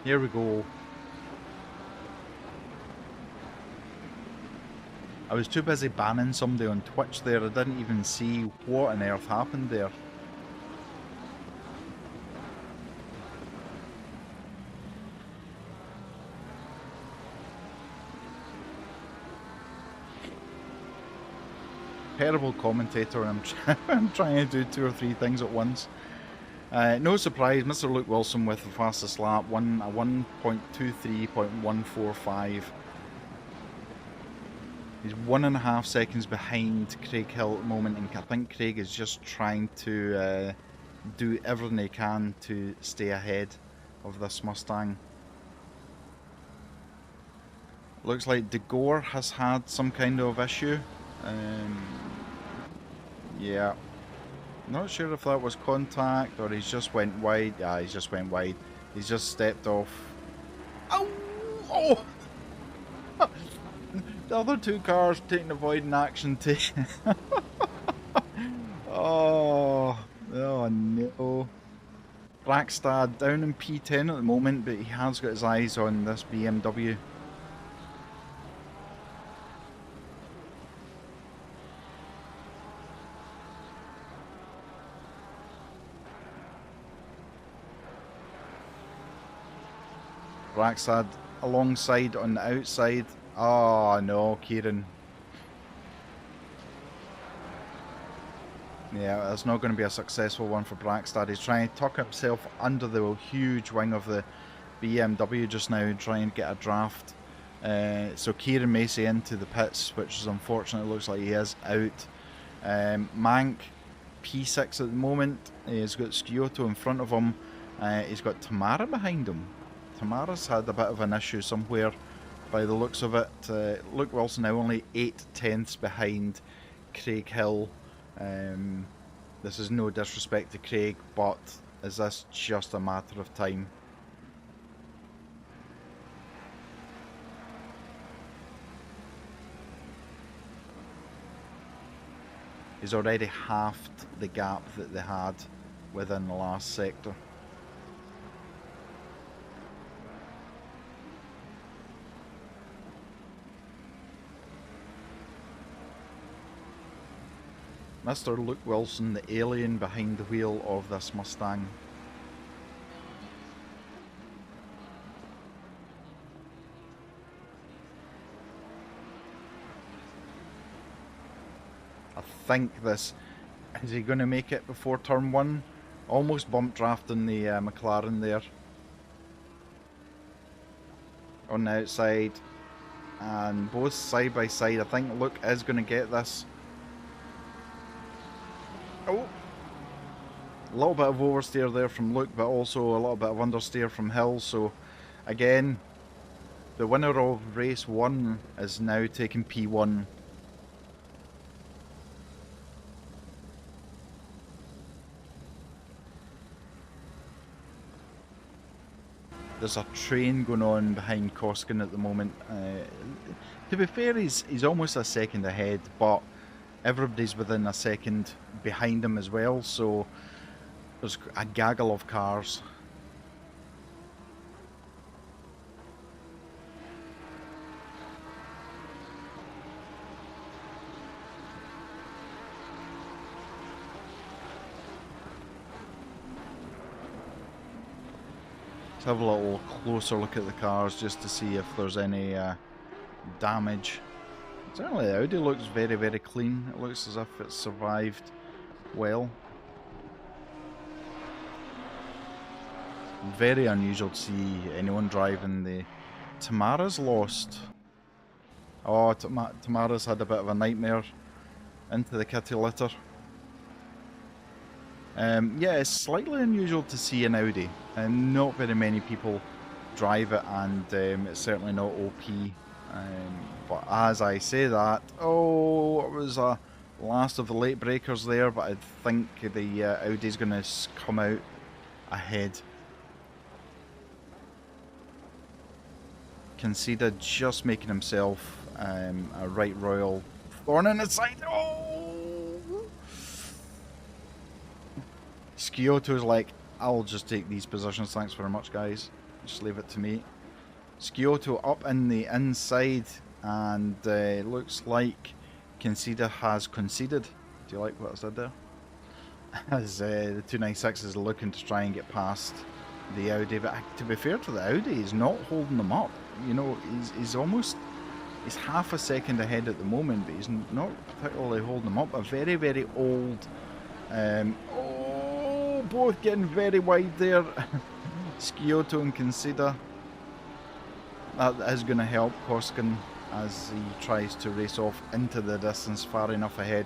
Here we go. I was too busy banning somebody on Twitch there. I didn't even see what on earth happened there. Terrible commentator, and I'm trying to do 2 or 3 things at once. No surprise, Mr. Luke Wilson with the fastest lap, a 1.23.145. He's 1.5 seconds behind Craig Hill at the moment, and I think Craig is just trying to do everything he can to stay ahead of this Mustang. Looks like De Gore has had some kind of issue. Yeah. Not sure if that was contact or he's just went wide. Yeah, he's just went wide. He's just stepped off. Ow! Oh! The other 2 cars taking avoiding action too. Oh no. Blackstad down in P10 at the moment, but he has got his eyes on this BMW. Blackstad alongside on the outside. Oh no, Kieran. Yeah, that's not going to be a successful one for Blackstad. He's trying to tuck himself under the huge wing of the BMW just now, trying to get a draft. So Kieran Macy into the pits, which is unfortunate. It looks like he is out. Mank P6 at the moment. He's got Scioto in front of him. He's got Tamara behind him. Tamara's had a bit of an issue somewhere by the looks of it. Luke Wilson now only 8/10ths behind Craig Hill. This is no disrespect to Craig, but is this just a matter of time? He's already halved the gap that they had within the last sector. Mr. Luke Wilson, the alien behind the wheel of this Mustang. I think this... Is he going to make it before turn 1? Almost bump drafting the McLaren there. On the outside. And both side by side. I think Luke is going to get this. Oh, a little bit of oversteer there from Luke, but also a little bit of understeer from Hill. So again, the winner of race 1 is now taking P1. There's a train going on behind Koskin at the moment. To be fair, he's almost a second ahead, but everybody's within a second behind him as well, so there's a gaggle of cars. Let's have a little closer look at the cars just to see if there's any damage. Certainly the Audi looks very, very clean. It looks as if it's survived well. Very unusual to see anyone driving the... Tamara's lost. Oh, Tamara's had a bit of a nightmare into the kitty litter. Yeah, it's slightly unusual to see an Audi, and not very many people drive it, and it's certainly not OP. But as I say that, oh, it was a last of the late breakers there, but I think the Audi's going to come out ahead. Conceded just making himself a right royal thorn in his side. Oh! Scioto's like, I'll just take these positions, thanks very much, guys. Just leave it to me. Scioto up in the inside, and looks like Conceda has conceded. Do you like what I said there? As the 296 is looking to try and get past the Audi, but to be fair to the Audi, he's not holding them up. You know, he's half a second ahead at the moment, but he's not particularly holding them up. A very, very old, oh, both getting very wide there. Scioto and Conceda. That is going to help Koskin as he tries to race off into the distance far enough ahead.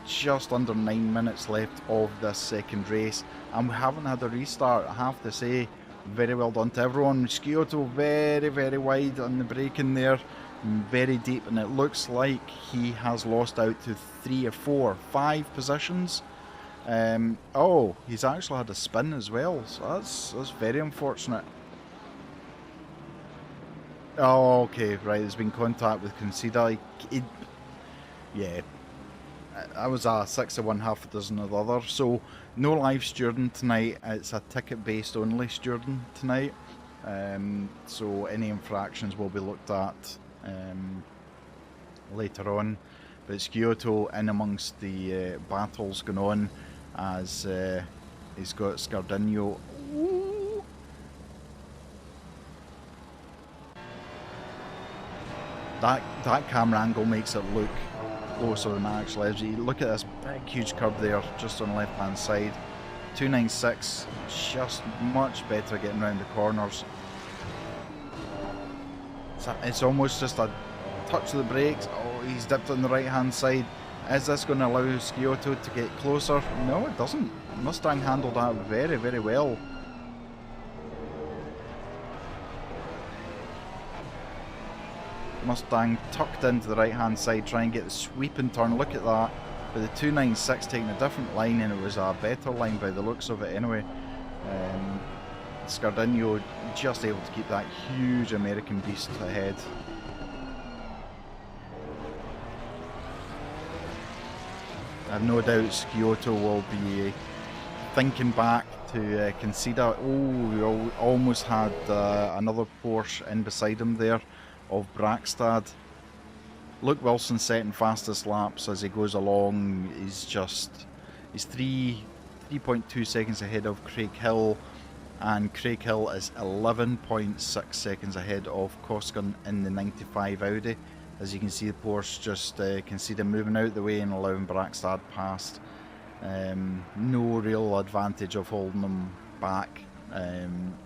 Just under 9 minutes left of this second race, and we haven't had a restart. I have to say, very well done to everyone. Scioto very, very wide on the braking there, very deep, and it looks like he has lost out to 3 or 4 or 5 positions. Oh, he's actually had a spin as well, so that's very unfortunate. Oh, okay, right, there's been contact with Conceda. Yeah, I was a 6 of one, half a dozen of the other. So no live stewarding tonight. It's a ticket-based only stewarding tonight. So any infractions will be looked at later on. But Scioto in amongst the battles going on as he's got Scardino. That camera angle makes it look closer than it actually is. You look at this big huge curve there just on the left hand side. 296 just much better getting around the corners. It's almost just a touch of the brakes. Oh, he's dipped on the right hand side. Is this going to allow Scioto to get closer? No, it doesn't. Mustang handled that very, very well. Mustang tucked into the right hand side, try and get the sweeping turn. Look at that. But the 296 taking a different line, and it was a better line by the looks of it anyway. Scardino just able to keep that huge American beast ahead. I have no doubt Scioto will be thinking back to Conceda. Oh, we almost had another Porsche in beside him there of Brackstad. Luke Wilson setting fastest laps as he goes along. He's 3.2 seconds ahead of Craig Hill, and Craig Hill is 11.6 seconds ahead of Koskin in the 95 Audi. As you can see, the Porsche just Conceda moving out the way and allowing Brackstad past. No real advantage of holding them back.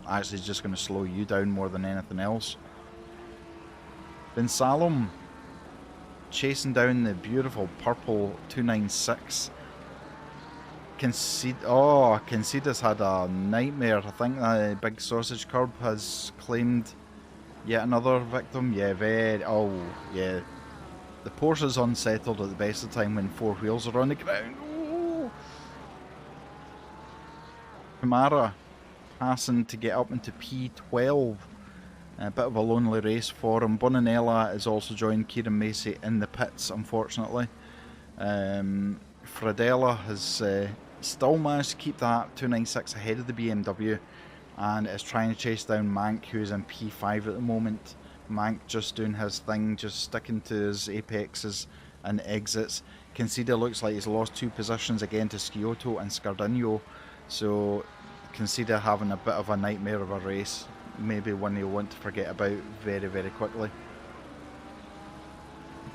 Actually, just going to slow you down more than anything else. Ben Salom chasing down the beautiful purple 296. Conceda's had a nightmare. I think the big sausage curb has claimed yet another victim. Yeah, yeah. The Porsche's unsettled at the best of the time when 4 wheels are on the ground. Oh. Kamara passing to get up into P12. A bit of a lonely race for him. Bonanella has also joined Kieran Macy in the pits, unfortunately. Fradella has still managed to keep that 296 ahead of the BMW and is trying to chase down Mank, who's in P5 at the moment. Mank just doing his thing, just sticking to his apexes and exits. Conceda looks like he's lost 2 positions again to Scioto and Scardino, so Conceda having a bit of a nightmare of a race. Maybe one he'll want to forget about very, very quickly.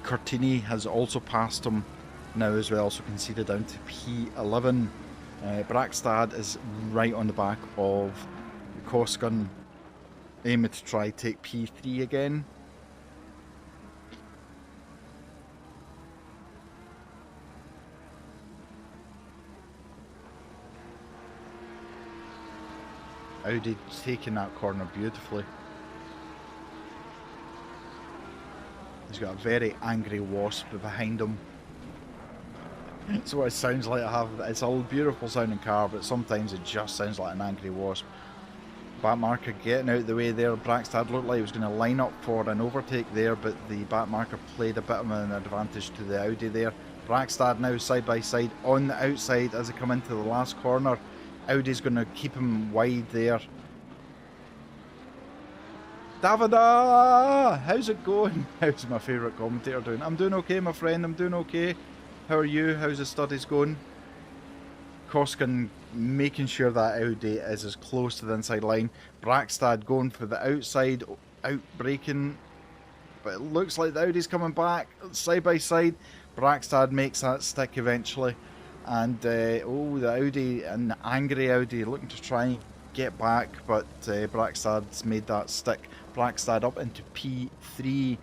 Cortini has also passed him now as well, so Conceda down to P11. Brackstad is right on the back of Koskin, aiming to try take P3 again. Audi taking that corner beautifully. He's got a very angry Wasp behind him. That's what it sounds like. It's a beautiful sounding car, but sometimes it just sounds like an angry Wasp. Back marker getting out of the way there. Brackstad looked like he was going to line up for an overtake there, but the back marker played a bit of an advantage to the Audi there. Brackstad now side by side on the outside as they come into the last corner. Audi's going to keep him wide there. Davida! How's it going? How's my favourite commentator doing? I'm doing okay, my friend. I'm doing okay. How are you? How's the studies going? Koskin making sure that Audi is as close to the inside line. Brackstad going for the outside, out braking. But it looks like the Audi's coming back side by side. Brackstad makes that stick eventually. And, oh, the Audi, an angry Audi looking to try and get back. But Brackstad's made that stick. Brackstad up into P3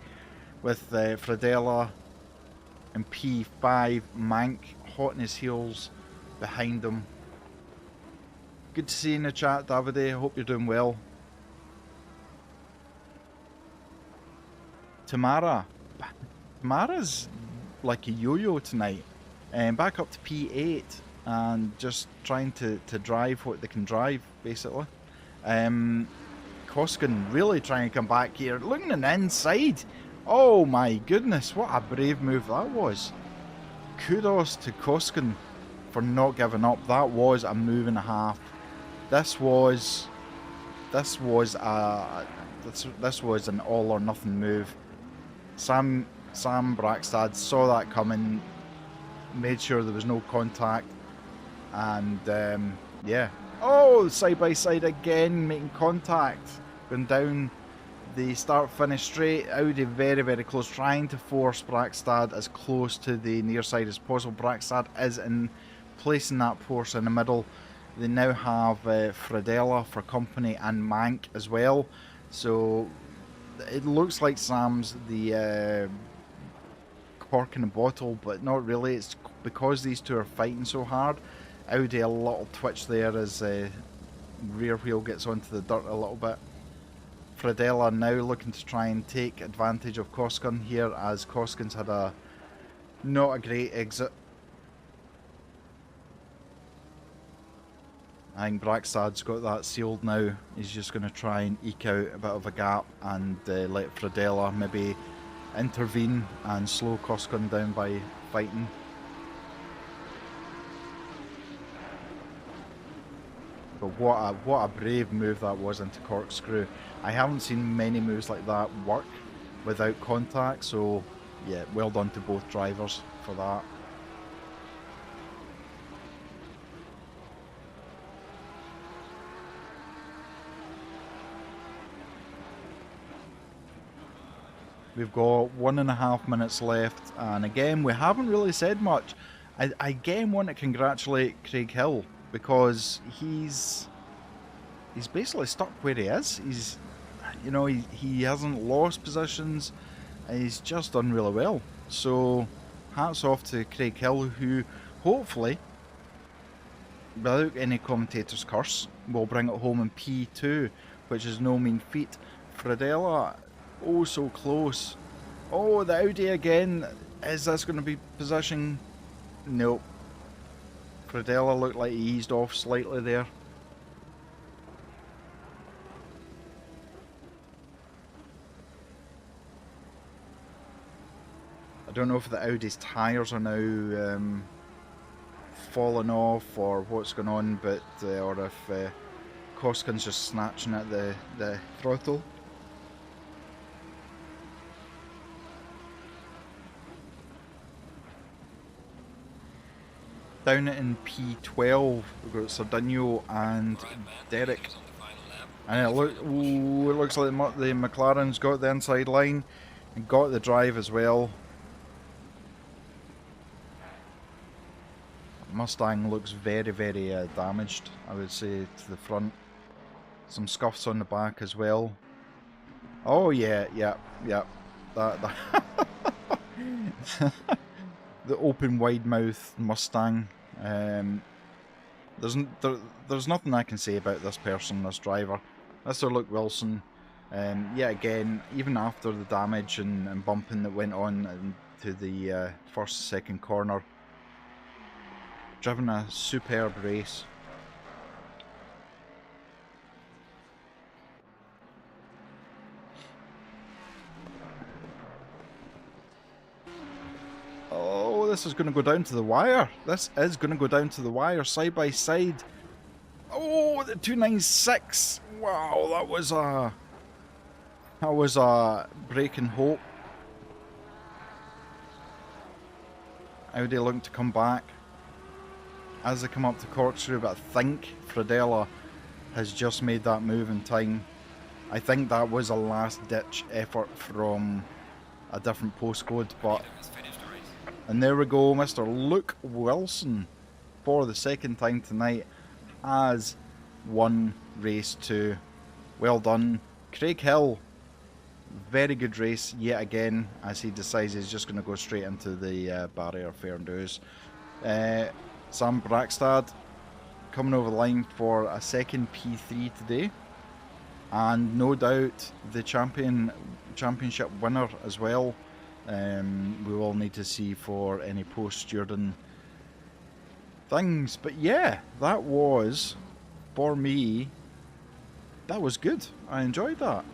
with Fradella and P5. Mank hot in his heels behind them. Good to see you in the chat, Davide. I hope you're doing well. Tamara's like a yo-yo tonight. Back up to P8 and just trying to drive what they can drive, basically. Koskin really trying to come back here. Looking on the inside. Oh my goodness, what a brave move that was. Kudos to Koskin for not giving up. That was a move and a half. This was an all or nothing move. Sam Brackstad saw that coming, made sure there was no contact, and yeah. Oh, side by side again, making contact, going down the start-finish straight. Audi very, very close, trying to force Brackstad as close to the near side as possible. Brackstad is in placing that Porsche in the middle. They now have Fradella for company and Mank as well. So it looks like Sam's the cork in the bottle, but not really. It's because these two are fighting so hard. Audi a little twitch there as rear wheel gets onto the dirt a little bit. Fradella now looking to try and take advantage of Koskin here, as Koskin's had a not a great exit. I think Brackstad's got that sealed now. He's just going to try and eke out a bit of a gap and let Fradella maybe intervene and slow Koskin down by fighting. But what a brave move that was into corkscrew. I haven't seen many moves like that work without contact, so yeah, well done to both drivers for that. We've got 1.5 minutes left, and again, we haven't really said much. I again want to congratulate Craig Hill, because he's basically stuck where he is. He's, you know, he hasn't lost positions, and he's just done really well. So hats off to Craig Hill, who hopefully, without any commentator's curse, will bring it home in P2, which is no mean feat. Fradella, oh so close. Oh, the Audi again. Is this going to be position? Nope. Fradella looked like he eased off slightly there. I don't know if the Audi's tyres are now falling off or what's going on, but or if Koskin's just snatching at the throttle. Down in P12, we've got Sardinio and Derek. And it looks like the McLaren's got the inside line and got the drive as well. Mustang looks very, very damaged, I would say, to the front. Some scuffs on the back as well. Oh yeah. That. The open wide mouth Mustang. There's nothing I can say about this person, this driver. Mr. Luke Wilson, yet again, even after the damage and bumping that went on into the first, second corner, driven a superb race. Oh, this is going to go down to the wire. This is going to go down to the wire, side by side. Oh, the 296. Wow, that was a That was a break in hope. Audi looking to come back as they come up to corkscrew, but I think Fradella has just made that move in time. I think that was a last ditch effort from a different postcode, but... And there we go, Mr. Luke Wilson, for the second time tonight, has won race 2. Well done. Craig Hill, very good race yet again, as he decides he's just going to go straight into the barrier, fair and dues. Sam Brackstad coming over the line for a second P3 today, and no doubt the championship winner as well. We will need to see for any post-Jordan things, but yeah, that was, for me, that was good. I enjoyed that.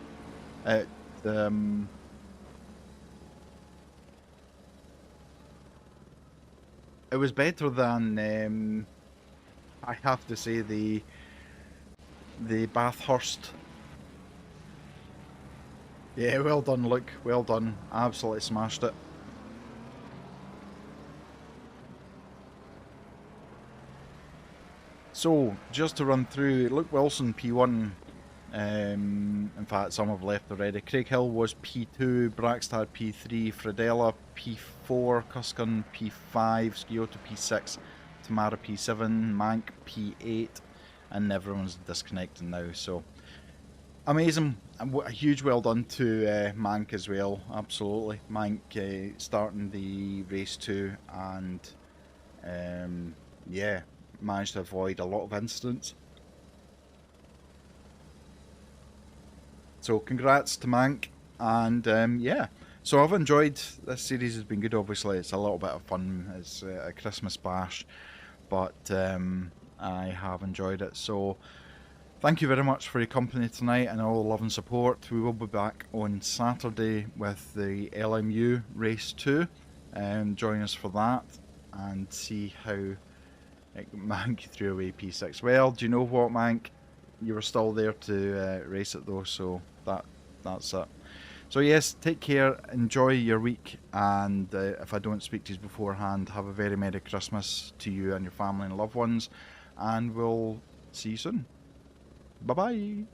It was better than I have to say the Bathurst. Yeah, well done, Luke. Well done. Absolutely smashed it. So, just to run through, Luke Wilson P1. In fact, some have left already. Craig Hill was P2, Brackstad P3, Fradella P4, Cuscan P5, Scioto P6, Tamara P7, Mank P8, and everyone's disconnecting now. So amazing, a huge well done to Mank as well. Absolutely, Mank starting the race 2 and yeah, managed to avoid a lot of incidents. So congrats to Mank, and yeah, so I've enjoyed this series. Has been good. Obviously, it's a little bit of fun. It's a Christmas bash, but I have enjoyed it. So thank you very much for your company tonight and all the love and support. We will be back on Saturday with the LMU race 2, and join us for that and see how Mank threw away P6. Well, do you know what, Mank? You were still there to race it though, so that's it. So yes, take care, enjoy your week, and if I don't speak to you beforehand, have a very Merry Christmas to you and your family and loved ones, and we'll see you soon. Bye bye.